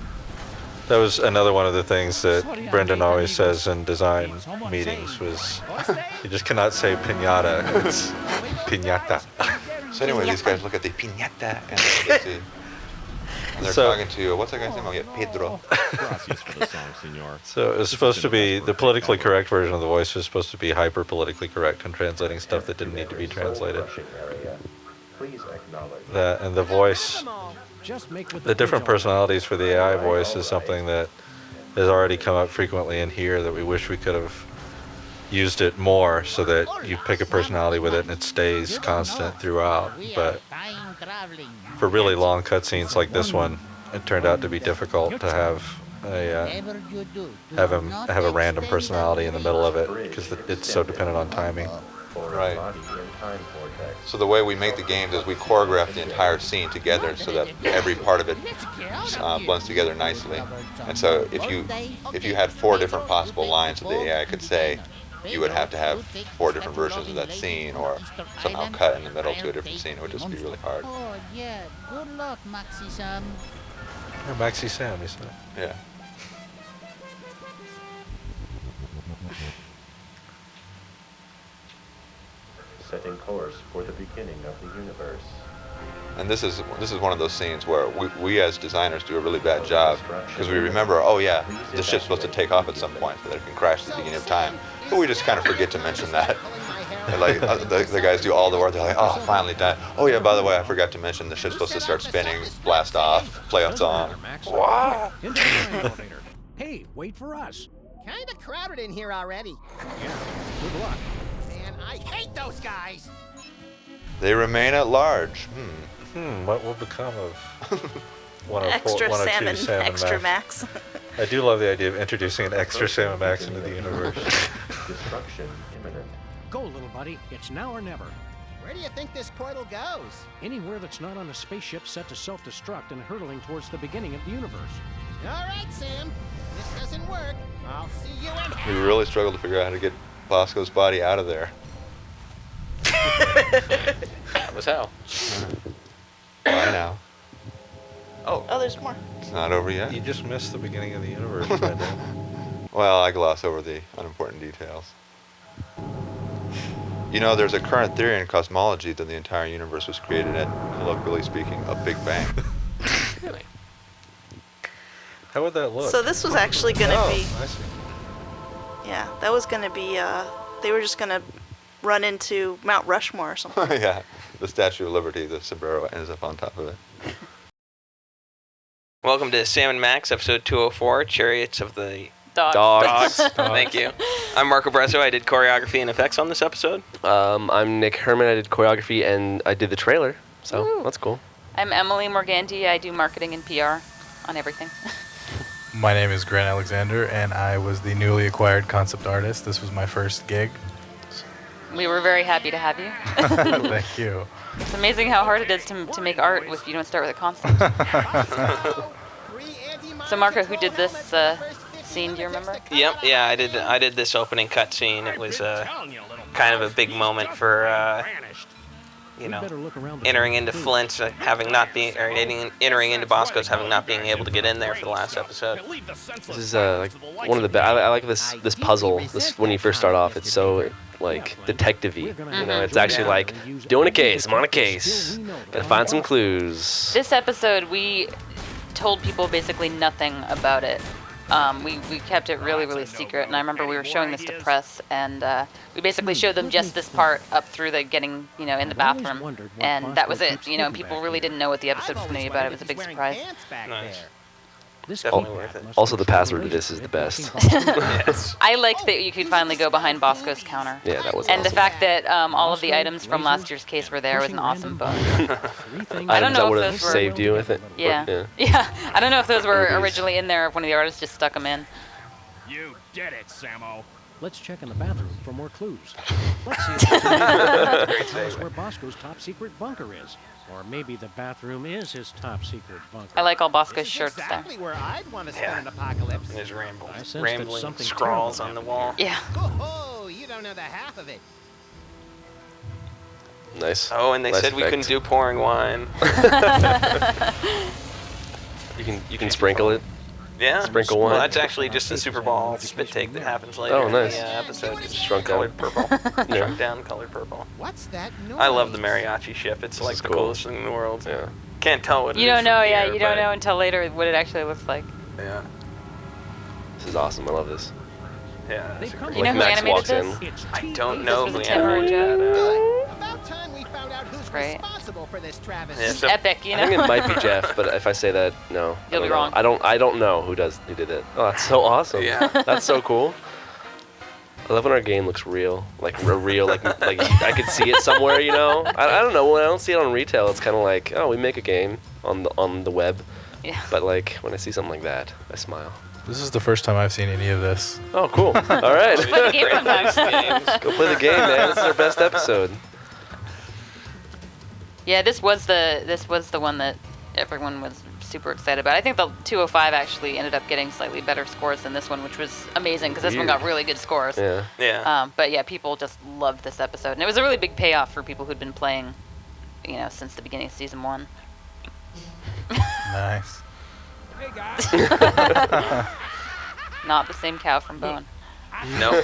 That was another one of the things that Brendan always says in design meetings was you just cannot say piñata. It's piñata. So anyway, these guys look at the piñata and they see, and they're So- talking to, what's that guy's name? Oh, yeah, Pedro. Gracias for the song, senor. So it was supposed to be the politically correct version of the voice was supposed to be hyper politically correct and translating stuff that didn't need to be translated. Rushing area. Please acknowledge. That and the voice, Just make with the different kids all personalities for the AI voice is something that has already come up frequently in here that we wish we could have used it more so that you pick a personality with it and it stays constant throughout. But Time traveling. for really long cutscenes like this one, it turned out to be difficult to have a Whatever you do, do have him not have a random extend personality in the middle of it Bridge because is it's so dependent on timing. For a Right. body in time vortex. So the way we make the games is we choreograph the entire scene together so that every part of it blends together nicely. And so if you had 4 different possible lines that the AI could say, you would have to have 4 different versions of that scene, or somehow cut in the middle to a different scene. It would just be really hard. Oh, yeah. Good luck, Maxi Sam. Oh, Maxi Sam, he said. Yeah. Setting course for the beginning of the universe. And this is one of those scenes where we as designers do a really bad job because we remember, oh yeah, the ship's supposed to take off at some point so that it can crash at the beginning of time, but we just kind of forget to mention that. And like the guys do all the work. They're like, oh, finally done. Oh yeah, by the way, I forgot to mention the ship's supposed to start spinning, blast off, play a song. Wow. Into the elevator. Hey, wait for us. Kinda crowded in here already. Yeah, good luck. Man, I hate those guys. They remain at large. What will become of 104, Extra 102 salmon, extra max. I do love the idea of introducing an extra Salmon Max into the universe. Destruction imminent. Go, little buddy. It's now or never. Where do you think this portal goes? Anywhere that's not on a spaceship set to self-destruct and hurtling towards the beginning of the universe. All right, Sam. This doesn't work. I'll see you in We hell. really struggled to figure out how to get Bosco's body out of there. That was how. Why now? Oh, there's more. It's not over yet. You just missed the beginning of the universe right now. Well, I gloss over the unimportant details. You know, there's a current theory in cosmology that the entire universe was created at, colloquially speaking, a Big Bang. Really? How would that look? So this was actually going to be, I see. yeah, that was going to be, they were just going to run into Mount Rushmore or something. Yeah, the Statue of Liberty, the sombrero ends up on top of it. Welcome to Sam and Max, episode 204, Chariots of the Dogs. Thank you. I'm Marco Brezzo. I did choreography and effects on this episode. I'm Nick Herman. I did choreography and I did the trailer, so Woo. that's cool. I'm Emily Morganti. I do marketing and PR on everything. My name is Grant Alexander, and I was the newly acquired concept artist. This was my first gig. We were very happy to have you. Thank you. It's amazing how hard it is to make art if you don't start with a concept. So Marco, who did this scene? Do you remember? Yep, yeah, I did this opening cutscene. It was kind of a big moment for entering into Flint's having not being, or entering into Bosco's having not being able to get in there for the last episode. This is like one of the best. I like this puzzle. This when you first start off, it's so like detective-y. You know, it's actually like doing a case. I'm on a case. Gotta find some clues. This episode, we told people basically nothing about it. We kept it really, really secret, and I remember we were showing this to press, and we basically showed them just this part up through the getting, in the bathroom, and that was it. And people really didn't know what the episode was going to be about. It was a big surprise. Nice. Definitely worth it. Also, the password to this is the best. Yes. I liked that you could finally go behind Bosco's counter. Yeah, that was And awesome. the fact that all of the items from last year's case were there was an awesome bonus. I don't know that if would those have were- saved you with it. Yeah. I don't know if those were originally in there, if one of the artists just stuck them in. You did it, Samo. Let's check in the bathroom for more clues. Let's see if tell us where Bosco's top secret bunker is. Or maybe the bathroom is his top secret bunker. I like all Bosco's This is shirts exactly where I'd want to spend an apocalypse. And there's I sense that rambling something scrawls terrible on the wall. Yeah. Oh, you don't know the half of it. Nice. Oh, and they Nice said we effect. couldn't do pouring wine. You can sprinkle it. Yeah. Sprinkle Well, wine. that's actually just a Super Bowl spit take that happens later Oh, in nice. the episode. It's Shrunk down. colored purple. Yeah. Shrunk down, colored purple. What's that noise? I love the mariachi ship. It's like is the cool. coolest thing in the world. Yeah. Can't tell what it You is don't know, from yeah, here, you don't but- know until later what it actually looks like. Yeah. This is awesome. I love this. Yeah. They've come You know who Max animated walks this? in. I don't know This if was we a Tim animated Burton. that. About time we found out who's Right. responsible for this travesty. Yeah, It's so- epic, you know? I think it might be Jeff, but if I say that, no. You'll I be don't wrong. know. I don't know who did it. Oh, that's so awesome. Yeah. That's so cool. I love when our game looks real, like I could see it somewhere. I don't know, when I don't see it on retail, it's kind of like, oh, we make a game on the web. Yeah. But like when I see something like that, I smile. This is the first time I've seen any of this. Oh, cool. All right. Let's play the game sometimes. Go play the game, man. This is our best episode. Yeah, this was the one that everyone was super excited about. I think the 205 actually ended up getting slightly better scores than this one, which was amazing because this one Weird. got really good scores. Yeah. Yeah. But yeah, people just loved this episode, and it was a really big payoff for people who'd been playing, since the beginning of season 1. Nice. Hey guys. Not the same cow from Bone. Nope.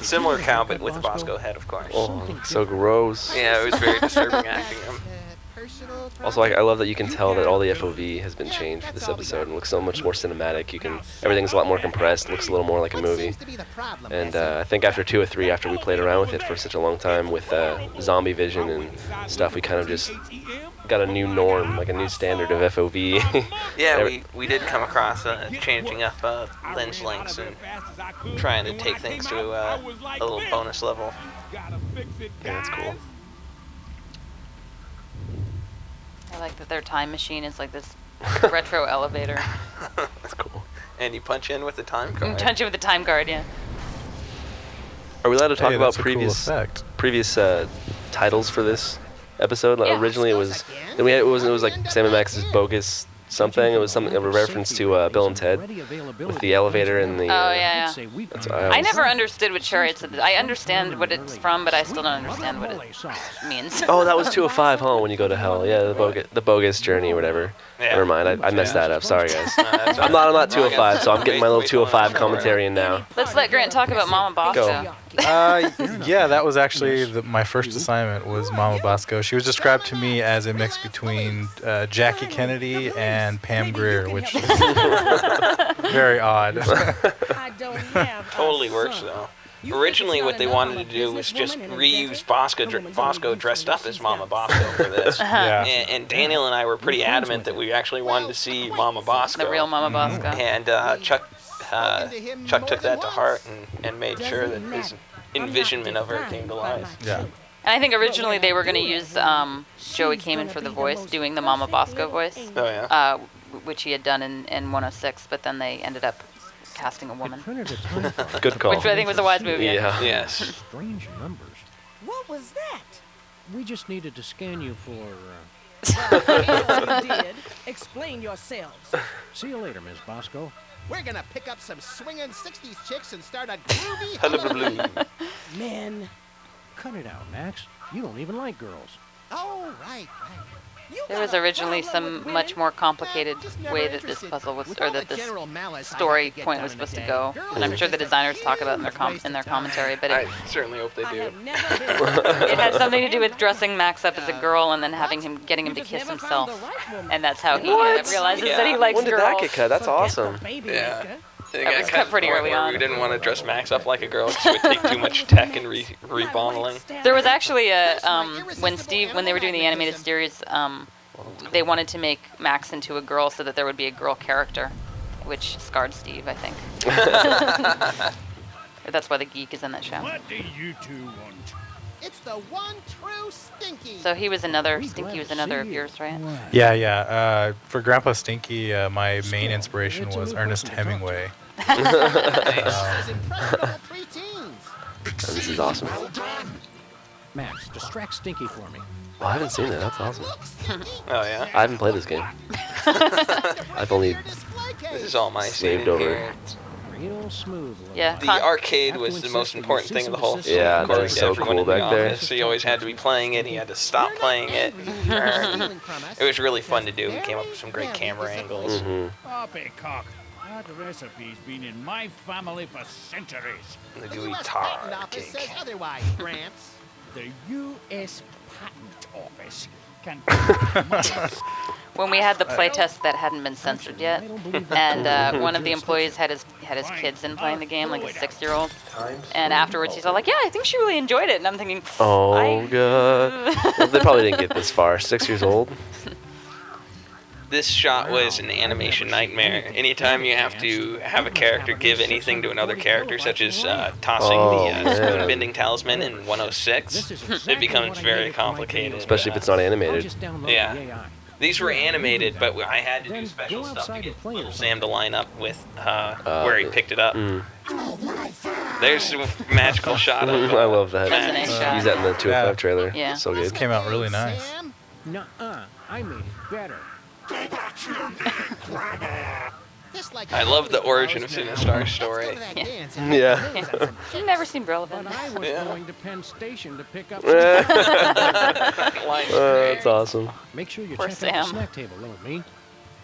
Similar cow, but with a Bosco head, of course. Oh, so gross. Yeah, it was very disturbing acting him. Also, I love that you can tell that all the FOV has been changed for this episode and looks so much more cinematic. Everything's a lot more compressed, looks a little more like a movie. And I think after 2 or 3, after we played around with it for such a long time with zombie vision and stuff, we kind of just got a new norm, like a new standard of FOV. Yeah, we did come across changing up lens lengths and trying to take things to a little bonus level. Yeah, that's cool. I like that their time machine is like this retro elevator. That's cool. And you punch in with the time card. Punch in with the time card, yeah. Are we allowed to talk about that's a cool effect. previous titles for this episode? Like, Yeah. Originally, it was like Sam and Max's Bogus something. It was a reference to Bill and Ted with the elevator and the. Oh, yeah. That's I never understood what Chariots. I understand what it's from, but I still don't understand what it means. Oh, that was 205, huh? When you go to hell, yeah, the bogus journey or whatever. Yeah. Never mind, I messed that up. Sorry, guys. I'm not 205, so I'm getting my little 205 commentary in now. Let's let Grant talk about Mama Bosco. Yeah, that was actually my first assignment was Mama Bosco. She was described to me as a mix between Jackie Kennedy and Pam Grier, which is very odd. Totally works though. Originally, what they wanted to do was just reuse Bosco dressed up as Mama Bosco for this. Yeah. And Daniel and I were pretty adamant that we actually wanted to see Mama Bosco. The real Mama Bosco. And Chuck took that to heart and made sure that his envisionment of her came to life. Yeah. And I think originally they were going to use Joey Kamen for the voice, doing the Mama Bosco voice. Oh, yeah. Which he had done in 106, but then they ended up casting a woman. Good call. Which I think was a wise move. Yeah. Yes. Strange numbers. What was that? We just needed to scan you for. You did. Explain yourselves. See you later, Ms. Bosco. We're gonna pick up some swinging 60s chicks and start a groovy Hullabaloo. Men. Cut it out, Max. You don't even like girls. Oh, right. There was originally some much more complicated way that this puzzle was, or that this story point was supposed to go, and I'm sure the designers talk about it in their commentary. But I certainly hope they do. it had something to do with dressing Max up as a girl and then getting him to kiss himself, and that's how he realizes that he likes When did girls. that get cut? That's awesome. Yeah. That was cut pretty early on. We didn't want to dress Max up like a girl because it would take too much tech and rebottling. There was actually a when they were doing the animated series, they wanted to make Max into a girl so that there would be a girl character, which scarred Steve, I think. That's why the geek is in that show. What do you two want? It's the one true Stinky. So Stinky was another of yours, right? Yeah. For Grandpa Stinky, my main inspiration was Ernest Hemingway. This is awesome. Max, distract Stinky for me. Oh, I haven't seen it. That's awesome. Oh, yeah? I haven't played this game. I've only This is all my saved saving over. here. Real smooth. Yeah. The arcade was the most important thing of the whole story. Yeah, according that's to so everyone cool in the back there. office. He always had to be playing it. He had to stop playing it. It was really fun to do. We came up with some great camera angles. Poppycock. That recipe's been in my family for centuries. The gooey U.S. tar Patent Office cake. says otherwise, Gramps. The U.S. Patent Office can. When we had the playtest that hadn't been censored yet, and one of the employees had his kids in playing the game, like a 6-year-old, and afterwards he's all like, "Yeah, I think she really enjoyed it," and I'm thinking, Oh, God. Well, they probably didn't get this far. 6 years old. This shot was an animation nightmare. Anytime you have to have a character give anything to another character, such as tossing the spoon-bending talisman in 106, it becomes very complicated. Especially if it's not animated. Yeah. These were animated, but I had to do special stuff to get little Sam to line up with where he picked it up. There's a magical shot of I love that. That's a nice shot. Use that in the 205 trailer. Yeah. So This good. came out really nice. Nuh-uh. I made it better. I love the origin of Sinistar's story. Yeah. It never seemed relevant. But I was going to Penn Station to pick up. That's awesome. Make sure you Poor check out the Sam. snack table, little me.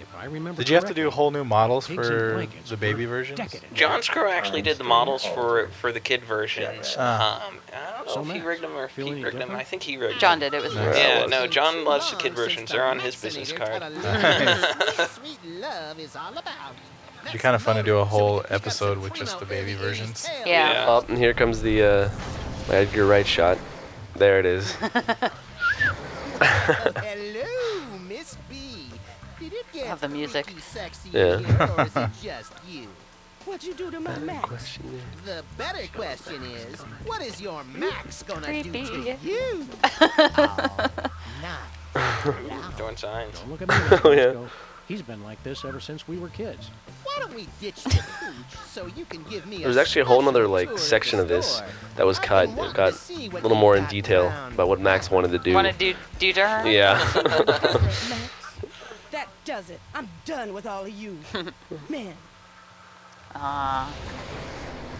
If I remember Did you have to do correctly, whole new models pigs and for blankets the baby were versions? decadent. John's crew actually did the models for the kid versions. I don't know So if he Max, rigged them or if feel he any rigged them. different? I think he rigged John them. did. It was Yeah, no, John loves the kid versions. They're on his business card. Sweet love is all about. It'd be kind of fun to do a whole episode with just the baby versions. Yeah. Oh, and here comes the my Edgar Wright shot. There it is. Hello, Miss B. Did it get Have the music. freaky sexy Yeah. here, or is it just you? What'd you do to my Max? The better question is, what is your Max gonna do to Creepy. you? Oh, nice. Throwing signs. Don't look at me, Oh, yeah. Bosco. He's been like this ever since we were kids. Why don't we ditch the pooch so you can give me There's actually a whole nother like section of this that was cut. It got a little more in detail about what Max wanted to do. Want to do to her? Yeah. Max, that does it. I'm done with all of you. Man,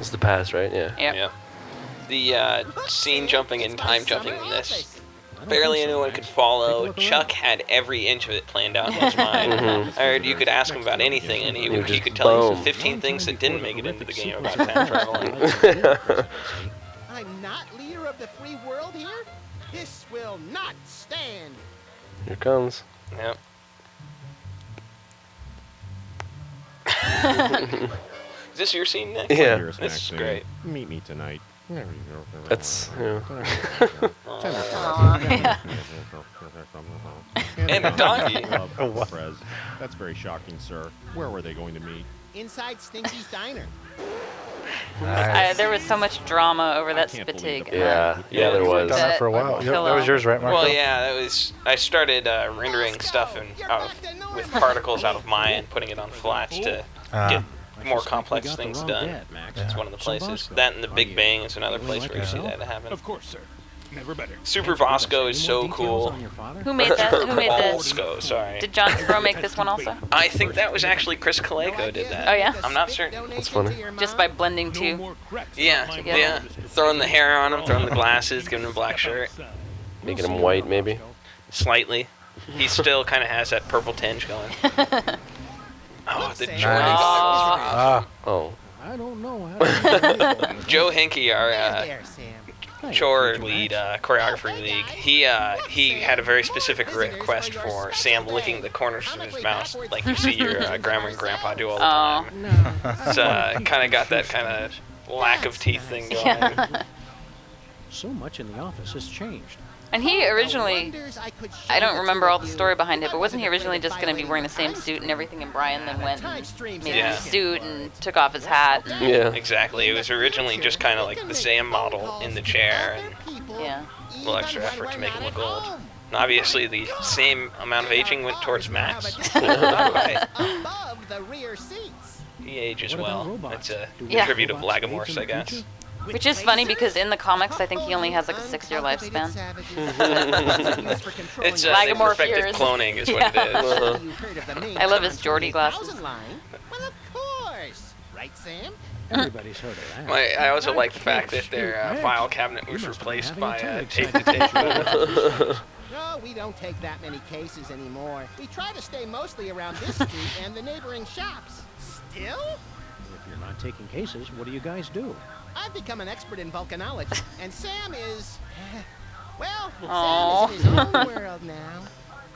It's the past, right? Yeah. Yep. Yeah. The scene jumping and time jumping in this, barely anyone could follow. Chuck had every inch of it planned out in his mind. Or you could ask him about anything, and he just could tell you boom. 15 things that didn't make it into the game about time traveling. I'm not leader of the free world here? This will not stand. Here it comes. Yep. Is this your scene, Nick? Yeah. This is great. Meet me tonight. That's yeah. And a donkey. Prez. That's very shocking, sir. Where were they going to meet? Inside Stinky's Diner. There was so much drama over that Spatig. Yeah, there was. Done that for a while. Yep, that was yours, right, Marco? Well, yeah, that was. I started rendering stuff with particles out of Maya and putting it on flats to get more complex things done. It's one of the places. That and the Big Bang is another place where you see that happen. Of course, sir. Never better. Super Bosco is so cool. Who made that? Who made this? Bosco, sorry. Did John Crow make this one also? I think that was actually Chris Kaleko did that. Oh yeah. I'm not certain. That's funny. Just by blending two. Yeah, Together. yeah. Throwing the hair on him, throwing the glasses, giving him a black shirt. Making him white, maybe. Slightly. He still kind of has that purple tinge going. Oh, the Nice. Jordan. Oh. I don't know. Joe Hinkie, our There, Sam. chore lead, choreography league, he had a very specific request for Sam licking the corners of his mouth like you see your grandma and grandpa do all the time. So kind of got that kind of lack of teeth thing going. Yeah. So much in the office has changed. And he originally, I don't remember all the story behind it, but wasn't he originally just going to be wearing the same suit and everything, and Brian then went and made him a suit and took off his hat? Yeah. Exactly. It was originally just kind of like the Sam model in the chair and Yeah. a little extra effort to make him look old. And obviously the same amount of aging went towards Max. Above the rear seats. He ages well. It's a Yeah. tribute of Lagomorphs, I guess. Which is funny because in the comics, I think he only has like a 6-year lifespan. It's they Lagomorph perfected years. cloning is what it is. I love his Geordie glasses. Well, of course. Right, Sam? Everybody's heard of that. I also like the fact that their file cabinet was replaced by a tape-to-tape. No, we don't take that many cases anymore. We try to stay mostly around this street and the neighboring shops. Still? If you're not taking cases, what do you guys do? I've become an expert in volcanology, and Sam is... Well, Aww. Sam is in his own world now.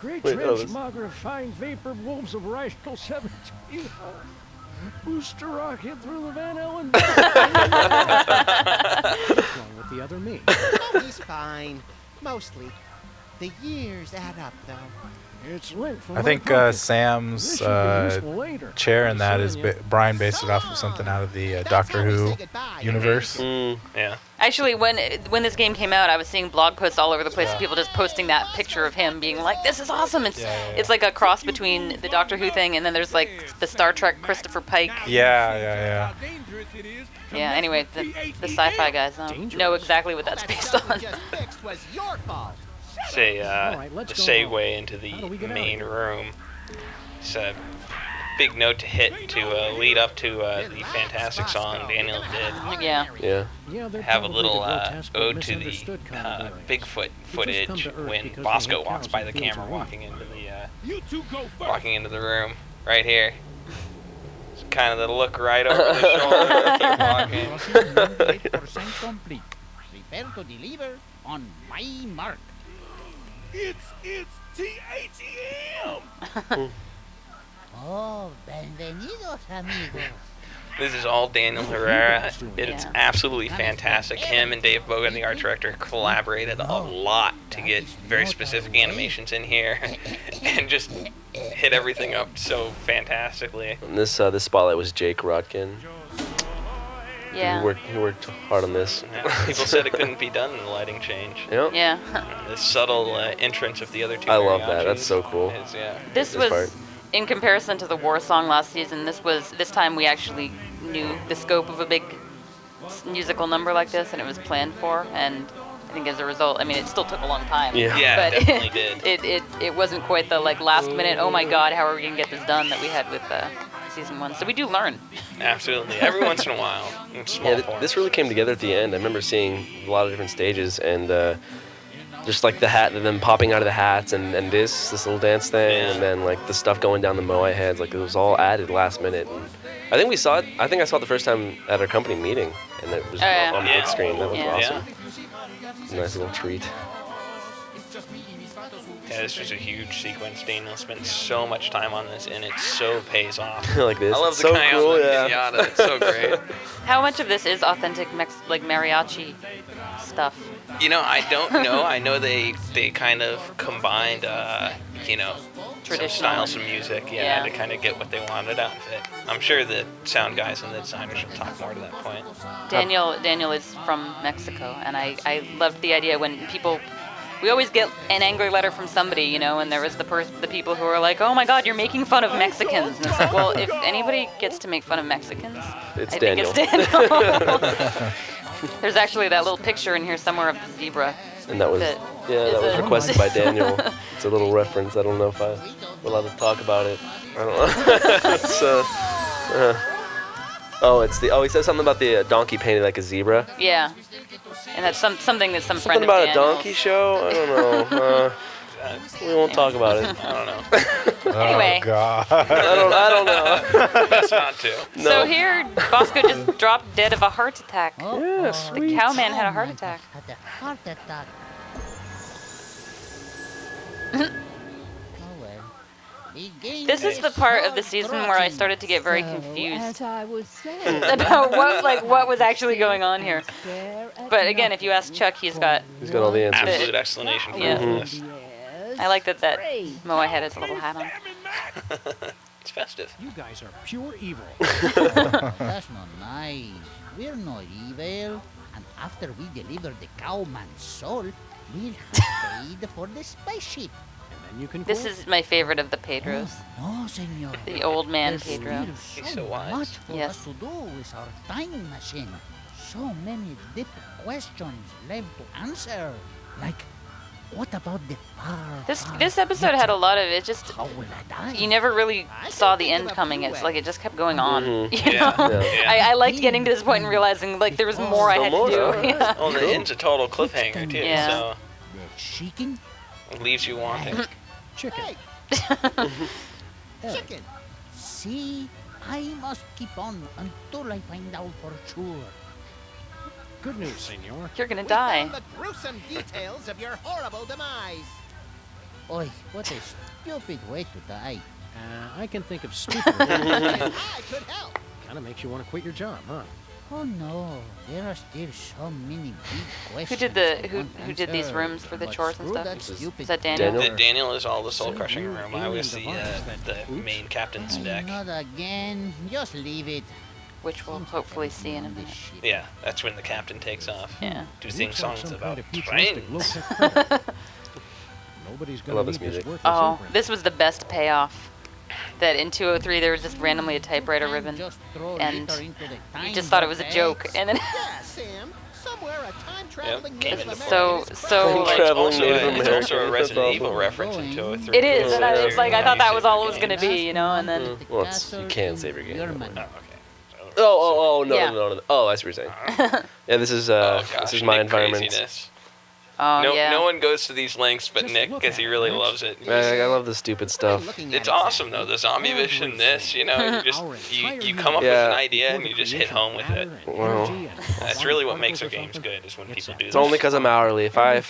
Great Wait, that was- transmogrifying vapor wolves of Rational 17. Booster rocket through the Van Allen. What's wrong with the other me? Oh, he's fine. Mostly. The years add up, though. It's lit from I my think pocket. Sam's This should be useful later. chair in that is Saying Brian based it off of something out of the Doctor Who universe. Yeah. Actually, when this game came out, I was seeing blog posts all over the place of people just posting that picture of him being like, "This is awesome." It's like a cross between the Doctor Who thing and then there's like the Star Trek Christopher Pike. Yeah. Yeah. Anyway, the sci-fi guys know exactly what that's based on. Was your fault. Say right, the let's go segue into the How do we get out of main here? room. So big note to hit to lead up to the fantastic song Daniel did. Yeah. Yeah. Have a little ode to the Bigfoot footage when Bosco walks by the camera, walking into the room right here. It's kind of the look right over the shoulder. Keep walking. 8% complete. Prepare to deliver on my mark. It's THEM! Oh, bienvenidos, amigos. This is all Daniel Herrera. It's absolutely fantastic. Him and Dave Bogan, the art director, collaborated a lot to get very specific animations in here and just hit everything up so fantastically. And this spotlight was Jake Rodkin. Yeah. He worked hard on this. Yeah, people said it couldn't be done in the lighting change. Yep. Yeah. The subtle entrance of the other two. I love that. That's so cool. This was, in comparison to the War Song last season, this time we actually knew the scope of a big musical number like this, and it was planned for, and I think as a result, I mean, it still took a long time. Yeah, but it definitely did. It wasn't quite the last minute, oh my god, how are we gonna get this done that we had with season 1. So we do learn. Absolutely, every once in a while. In small forms. This really came together at the end. I remember seeing a lot of different stages, and just like the hat, and them popping out of the hats, and this little dance thing, and then like the stuff going down the moai heads, like it was all added last minute. And I think we saw it. I think I saw it the first time at our company meeting, and it was on the big screen. That was awesome. Nice little treat. Yeah, this was a huge sequence. Daniel spent so much time on this, and it so pays off. Like this. I love It's the so guy cool, on the yeah. pinata. It's so great. How much of this is authentic mariachi stuff? You know, I don't know. I know they kind of combined, some styles of music, to kind of get what they wanted out of it. I'm sure the sound guys and the designers will talk more to that point. Daniel is from Mexico, and I loved the idea when people. We always get an angry letter from somebody, and there was the people who are like, "Oh my God, you're making fun of Mexicans." And it's like, well, if anybody gets to make fun of Mexicans, I think it's Daniel. There's actually that little picture in here somewhere of the zebra. And that was requested by Daniel. It's a little reference. I don't know if I'm allowed to talk about it. I don't know. He says something about the donkey painted like a zebra. Yeah. And that's something that some friend Something about of a Daniel's. donkey show? I don't know. We won't talk about it. I don't know. Anyway. Oh, God. I don't know. That's not to. No. So here, Bosco just dropped dead of a heart attack. Yeah, sweet. The cowman had a heart attack. Had a heart attack. This is the part of the season where I started to get very confused As I was saying, about what was actually going on here. But again, if you ask Chuck, he's got all the answers. Absolute explanation for Yeah. all this. I like that Moai head has a little hat on. It's festive. You guys are pure evil. That's not nice. We're not evil. And after we deliver the cowman's soul, we'll have paid for the spaceship. You can This is my favorite of the Pedros. No, senor. The old man There's Pedro. still He's so wise. much for Yes. us to do with our time machine. So many deep questions left to answer. Like, what about the far, This episode had a lot of it. Just How will I die? you never really saw the end coming. It's like it just kept going on. Mhm. You know? Yeah. I liked getting to this point and realizing like there was more I had to do. Yeah. Oh, and the end's a total cliffhanger too. Yeah. So The chicken? it leaves you wanting. Chicken. Chicken. See, I must keep on until I find out for sure. Good news, senor. You're gonna We die. found the gruesome details of your horrible demise. Oi, what a stupid way to die. I can think of stupid. I could help. Kind of makes you want to quit your job, huh? Oh no, there are still so many big questions. Who did these rooms for the chores and stuff? Is that Daniel? Daniel is all the soul crushing room. I was the main captain's deck. Not again. Just leave it. Which we'll hopefully see in a minute. Yeah, that's when the captain takes off. Yeah. To sing songs about futuristic trains. low-tech credit. Nobody's I gonna love need this this music. worthless Oh, imprint. this was the best payoff. That in 203 there was just randomly a typewriter ribbon, Just throw and litter into the you time just thought it was a vortex. joke, and then Yeah, Sam. Somewhere a time traveling Game Native into American so like, Traveling also, Native it's also a American. Resident That's Evil awesome. reference into a 3. It is, and it's like I thought that was all it was gonna be, you know, and then. Well, you can't save your game. Oh, okay. No, Yeah. no. Oh, I see what you're saying. Yeah, this is this is my Nick environment. craziness. Oh, No, yeah. no one goes to these lengths but Nick because he really loves it. I love this stupid stuff. It's awesome though, the zombie vision, this, you know, you come up with an idea and you just hit home with it. Well, That's really what makes our games good, is when people do it's that. only because I'm hourly. If I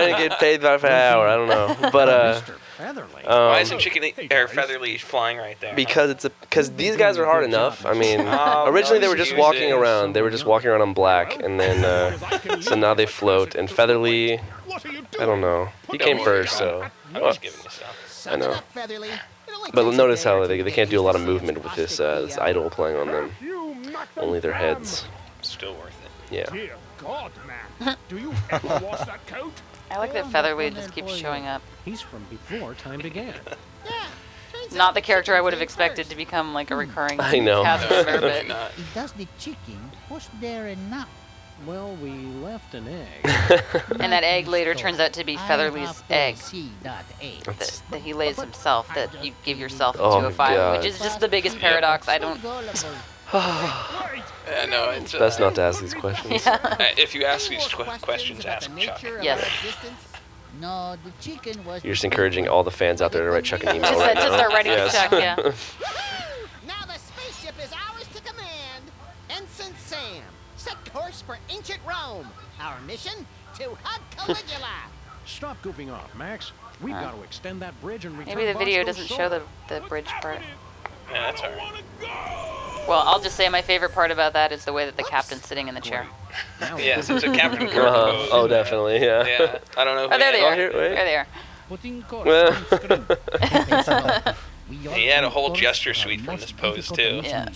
didn't get paid by an hour, I don't know. But Why isn't Featherly flying right there? because these guys are hard enough. I mean, Oh, originally they no were just walking excuses. around. They were just walking around on black, and then so now they float. And Featherly, I don't know. He came first, so I was giving you stuff. I know. But notice how they can't do a lot of movement with this idol playing on them. Only their heads. Still worth it. Yeah. Dear God, man. Do you ever wash that coat? I like that Featherweight just keeps showing up. He's from before time began. Not the character I would have expected to become like a recurring I know. cast member, but It does the chicken. What's there and now? Well, we left an egg. and that egg later turns out to be Featherly's egg That that he lays himself. That you give yourself into Oh, a fire, God. which is just the biggest paradox. I don't. Yeah, no, it's Best not to ask these questions. if you ask these questions, ask Chuck. Yes. No, the chicken was. You're just encouraging all the fans out there to write Chuck an email. Just right just now. start writing Yes. to Chuck, yeah. Now the spaceship is ours to command. Ensign Sam, set course for ancient Rome. Our mission, to hug Caligula. Stop goofing off, Max. We've got to extend that bridge and return Maybe the video Bosco's doesn't soul. show the bridge part. Yeah, that's alright. Well, I'll just say my favorite part about that is the way that the captain's sitting in the chair. Yes, it's a Captain Kirk Uh-huh. pose. Oh, definitely, yeah. Yeah, I don't know. Oh, there they are. here, wait. There they are. He had a whole gesture suite from this pose too. Yeah.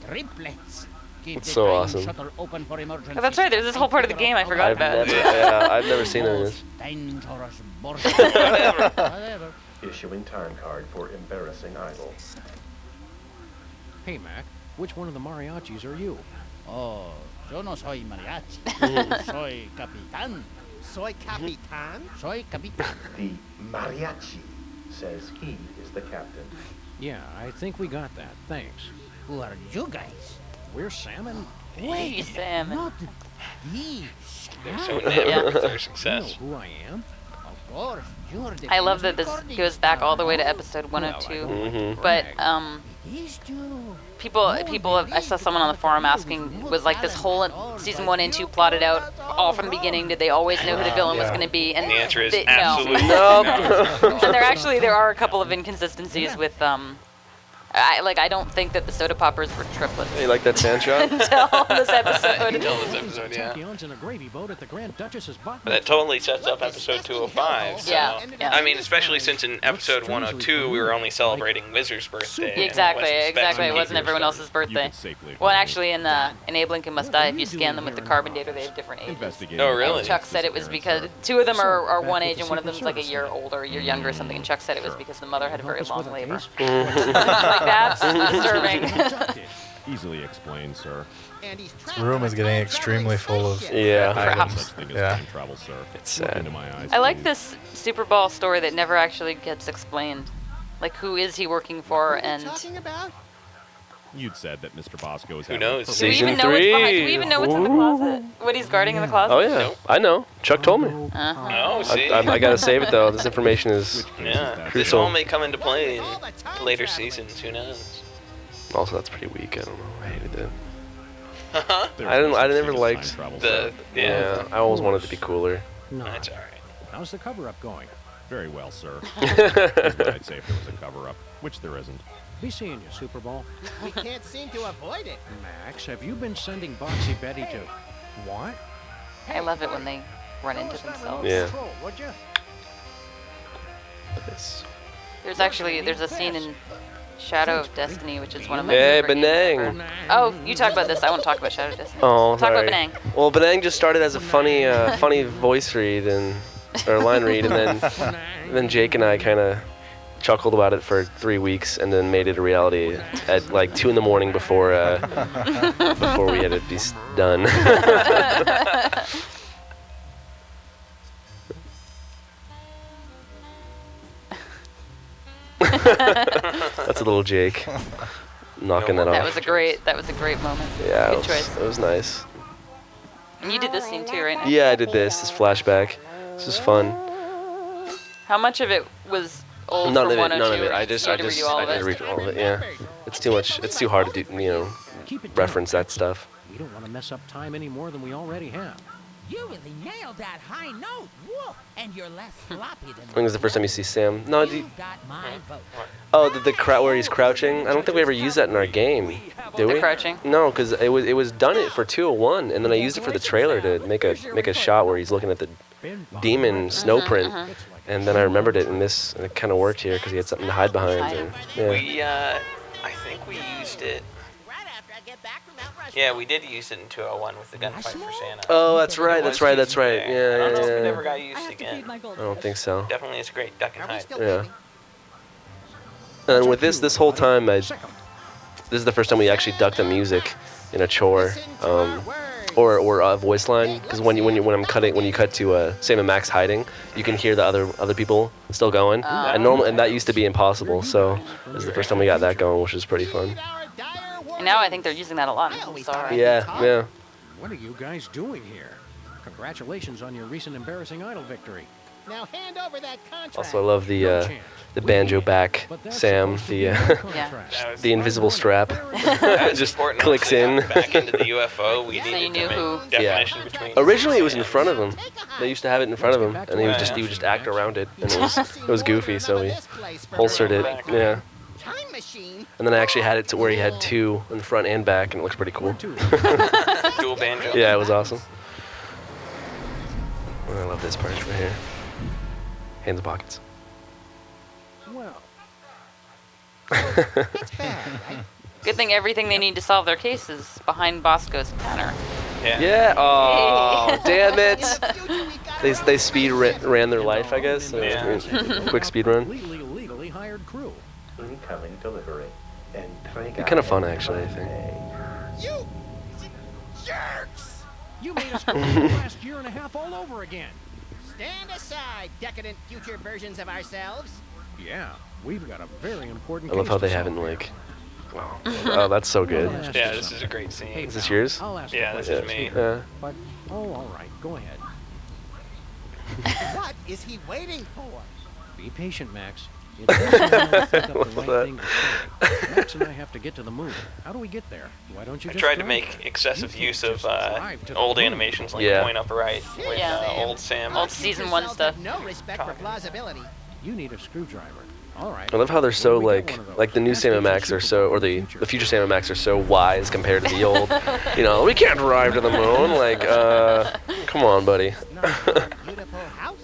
Triplets. It's so awesome. Oh, that's right. There's this whole part of the game I forgot about. I've never seen any of this. Whatever. Issuing time card for embarrassing idol. Hey, Mac, which one of the mariachis are you? Oh, yo no soy mariachi. Soy capitán. Soy Capitan? Soy capitán. The mariachi says he is the captain. Yeah, I think we got that. Thanks. Who are you guys? We're salmon. Hey, Sam. Not these. They're so enamored with their success. You know who I am? Of course, you're the. I love that this goes back all the way to episode 102. But These two. people, I saw someone on the forum asking, was like this whole season 1 and 2 plotted out all from the beginning? Did they always know who the villain was going to be? And The answer is no. absolutely no. And there are a couple of inconsistencies with I don't think that the soda poppers were triplets. You like that sand shot? Until this episode. Until this episode, yeah. Tachyons in a gravy boat at the Grand Duchess's But that totally sets up episode 205. So. Yeah, yeah. I mean, especially since in episode 102 we were only celebrating Wizard's birthday. and Exactly. Wesley's It wasn't Spectacular. everyone else's birthday. Well, actually, in Blink and Must Die, if you scan them with the carbon data, they have different ages. Oh, really? And Chuck said it was because two of them are one age and one of them's like a year older, a year younger or something. And Chuck said it was because the mother had a very long labor. Like that's disturbing. Easily explained, sir. This room is getting extremely full of Perhaps. items. Such thing as Yeah. time travel, sir. It's Look sad. into my eyes, I like please. this Super Bowl story that never actually gets explained. Like, who is he working for, and Talking about? You'd said that Mr. Bosco is Who having a knows? purple- do we even Season know what's behind? Do 3. we even know what's in the closet? What he's guarding in the closet? Oh yeah, I know. Chuck told me. Oh, see? I gotta save it though. This information is Yeah, this crucial. all may come into play in later seasons. Who knows? Also, that's pretty weak. I don't know. I hated it. There's I no such never thing as liked time travel, The sir. yeah, I always wanted it to be cooler. No. that's all right. How's the cover-up going? Very well, sir. That's what I'd say if there was a cover-up, which there isn't. Be seeing you, Super Bowl. We can't seem to avoid it. Max, have you been sending Boxy Betty to... What? I love it when they run into themselves. Yeah. Control, would you? This. There's a scene in Shadow of Destiny, which is one of my Hey, favorite games Benang. ever. Oh, you talk about this. I won't talk about Shadow of Destiny. Oh, Talk sorry. about Benang. Well, Benang just started as a funny voice read or line read, and then Jake and I kind of chuckled about it for 3 weeks, and then made it a reality at like 2 in the morning before before we had it be done. That's a little Jake knocking that off. That was a great moment. Yeah, Good choice. it was nice. And you did this scene too, right? Yeah, I did this flashback. This was fun. How much of it was old None from of it. 102? None of it. or I you just had to redo all of it? read all of it. Yeah, it's too much. It's too hard to do. Reference that stuff. We don't want to mess up time any more than we already have. You really nailed that high note. Whoa. And you're less floppy than I think it's the first time you see Sam. No, got my vote. oh, the where he's crouching. I don't think we ever used that in our game, did we? The crouching? No, because it was done it for 201, and then I used it for the trailer to make a shot where he's looking at the demon snow print, and then I remembered it in this, and it kind of worked here because he had something to hide behind. And, yeah. We, I think we used it. Yeah, we did use it in 201 with the gunfight for Santa. Oh, that's right. That's right. That's right. I Yeah, don't know if it yeah. ever got used again. I don't think so. Definitely, it's a great duck and hide. Yeah. And with this whole time, this is the first time we actually ducked the music in a chore, or a voice line. Because when you cut to Sam and Max hiding, you can hear the other people still going, and that used to be impossible. So this is the first time we got that going, which is pretty fun. And now I think they're using that a lot. Sorry. Yeah. What are you guys doing here? Congratulations on your recent embarrassing idol victory. Now hand over that contract. Also, I love the banjo back Sam, the invisible strap. Just clicks in. Back into the UFO, we needed knew to make who. definition between. Originally, it was in front of him. They used to have it in front of him, and he would just act around it, and it was goofy. So we holstered it. Yeah. Time machine. And then I actually had it to where he had 2 in the front and back, and it looks pretty cool. Dual banjo. Yeah, it was awesome. Oh, I love this part right here. Hands in pockets. Well. Good thing everything they need to solve their case is behind Bosco's counter. Yeah. Oh, damn it. They speed ran their life, I guess. Quick speed run. Legally hired crew. Incoming delivery. Kind of fun, actually, I think. You jerks! You made us go through the last year and a half all over again. Stand aside, decadent future versions of ourselves. Yeah, we've got a very important I love how they haven't oh, that's so good. Yeah, this is a great scene. Is this yours? Yeah, this is me. But all right, go ahead. What is he waiting for? Be patient, Max. It takes a while to think up the right thing to say. Max and I have to get to the moon. How do we get there? Why don't you I just tried to drive make there? excessive use of drive to the old moon. animations like Yeah. Point Up Right with old Sam. Old season 1 stuff. No respect for plausibility. You need a screwdriver. All right. I love how they're so Well, we got one of those. like the new Sam and Max are so, or the future Sam and Max are so wise compared to the old. We can't drive to the moon. Like, come on, buddy. Beautiful house.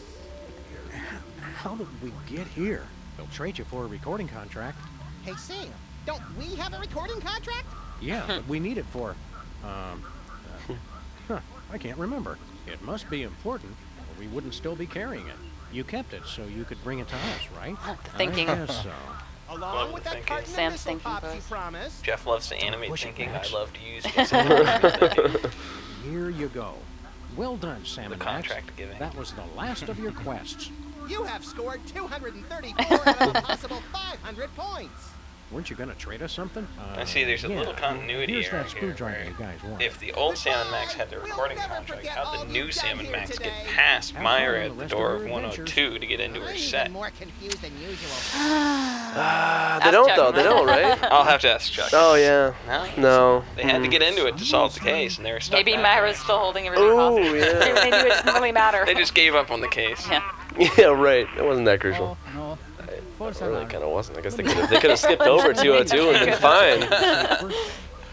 How did we get here? They'll trade you for a recording contract. Hey Sam, don't we have a recording contract? Yeah, but we need it for, I can't remember. It must be important, or we wouldn't still be carrying it. You kept it so you could bring it to us, right? Thinking. I guess so. Along with that thinking. carton of Sam's missile thinking pops you voice. promised. Jeff loves to animate Push it, thinking. I Max. love to use thinking. Here you go. Well done, Sam The and Max. contract giving. That was the last of your quests. You have scored 234 out of a possible 500 points. Weren't you going to trade us something? I see there's a little continuity Here's error that here. screwdriver you guys want. If the old Sam and Max had their recording contract, how'd the new Sam and Max get past Myra at the door of 102 to get into her set? More confused than usual. They don't though. They don't, right? I'll have to ask Chuck. Oh yeah. No. They had to get into it to solve the case, and they were stuck. Maybe back Myra's there. still holding everything Oh hostage. yeah. Maybe they knew it didn't really matter. They just gave up on the case. Yeah. Yeah, right. It wasn't that crucial. No. It really kind of wasn't. I guess they could have skipped over 202 and been fine.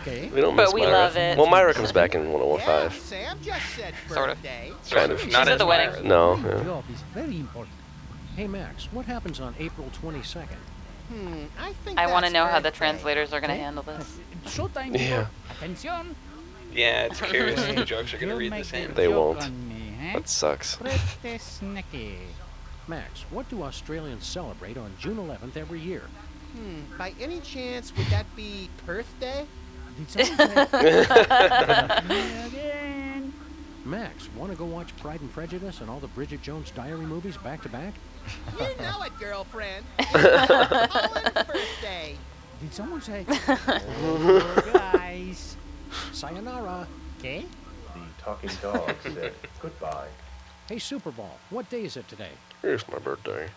Okay. We don't But miss we Myra. love it. Well, Myra comes back in 105. Sam just said Sort of. birthday. Kind of. Not She's at as the wedding. Myra. No. Your Yeah. job is very important. Hey, Max, what happens on April 22nd? I think I want to that's know how the birthday. translators are going to handle this. Showtime. Yeah. Attention. Yeah, it's curious if the jokes are going to read the same. They Joke won't. on me, eh? That sucks. Pretty snacky. Max, what do Australians celebrate on June 11th every year? By any chance, would that be Perth Day? Max, want to go watch Pride and Prejudice and all the Bridget Jones Diary movies back to back? You know it, girlfriend. It's Perth Day. Did someone say? Oh, guys. Sayonara. Okay. The talking dog said goodbye. Hey, Super Ball, what day is it today? Here's my birthday.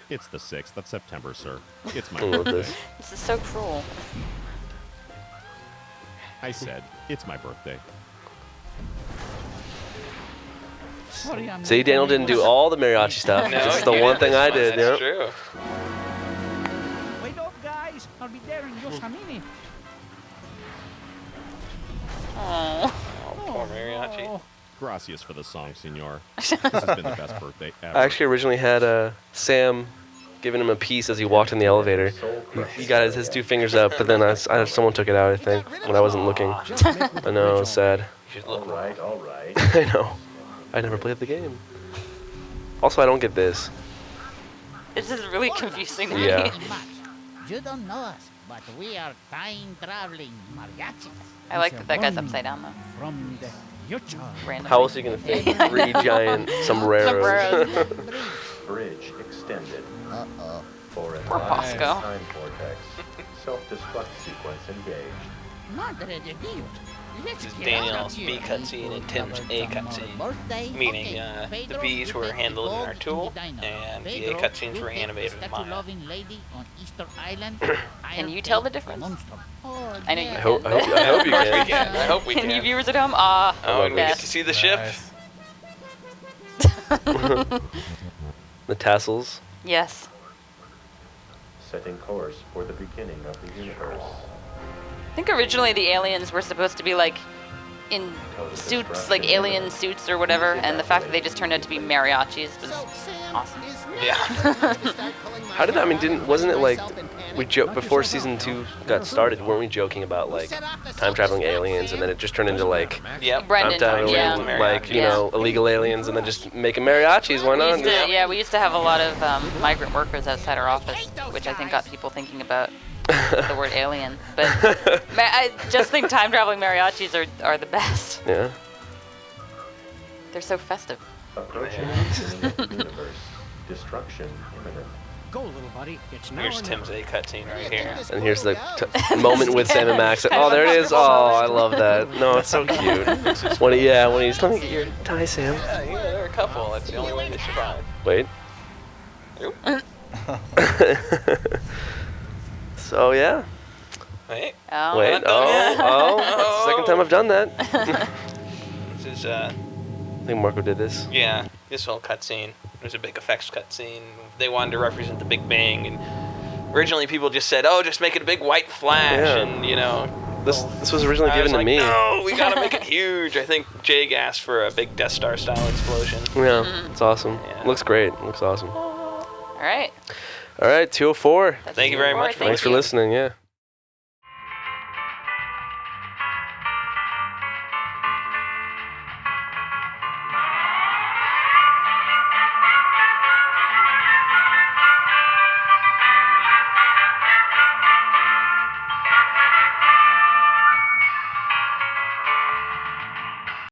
It's the 6th of September, sir. It's my I love birthday. this. This is so cruel. I said, it's my birthday. Sorry, I'm See, Daniel didn't do all the mariachi stuff. No, This is the you one did thing this I one, did. That's Yep. true. Wait up, guys. I'll be there in just a minute. Oh. Oh, poor mariachi. Gracias for the song, senor. This has been the best birthday ever. I actually originally had Sam giving him a piece as he walked in the elevator. He got his 2 fingers up, but then someone took it out, I think, when I wasn't looking. I know, it was sad. You should look All right. I know. I never played the game. Also, I don't get this. This is really confusing to Yeah. me. You don't know us, but we are time-traveling mariachis. I like that guy's upside down, though. From the future. Random. How else are you going to fit 3 giant sombreros? Bridge extended. Uh-oh. For an Poor alive Bosco. time vortex. Self-destruct sequence engaged. Madre de Dios. Let's This is get out of Daniel's here. B cutscene and Tim's A cutscene. Birthday? Meaning Okay, the Pedro, B's you were take the handled in dog our to tool, the diner. and the A Pedro, cutscenes you were take animated the in Maya. statue-loving lady on Easter Island. Can you tell the difference? I know you I can. hope you can. I hope we Can you can. viewers at home? Ah, Oh, and we get yes. to see the ship. The tassels. Yes. Setting course for the beginning of the universe. I think originally the aliens were supposed to be like in suits, like alien suits or whatever, and the fact that they just turned out to be mariachis was awesome. Yeah. How did that? I mean, wasn't it like before season 2 got started? Weren't we joking about like time traveling aliens, and then it just turned into like Yep. Brendan, time traveling, yeah. like you know, illegal aliens, and then just making mariachis? Why not? We used to have a lot of migrant workers outside our office, which I think got people thinking about the word alien. But I just think time traveling mariachis are the best. Yeah. They're so festive. Approaching the beginning of the universe. Destruction imminent. Go, little buddy. It's now Here's or Tim's never. A cutscene right here. And here's the moment with Sam and Max. Oh, there it is. Oh, I love that. No, it's so cute. When he's let me get your tie, Sam. Yeah, there are a couple. That's the only way they survive. Wait. So yeah. Wait. Oh. Wait. Oh. That's the second time I've done that. This is I think Marco did this. yeah, this whole cutscene. It was a big effects cutscene. They wanted to represent the Big Bang, and originally people just said, "Oh, just make it a big white flash," Yeah. and you know. This was originally I given was to like, me. No, we gotta make it huge. I think Jake asked for a big Death Star style explosion. Yeah, it's awesome. Yeah. Looks great. Looks awesome. All right. All right, 204. Thank you very much. Thanks for listening. Yeah.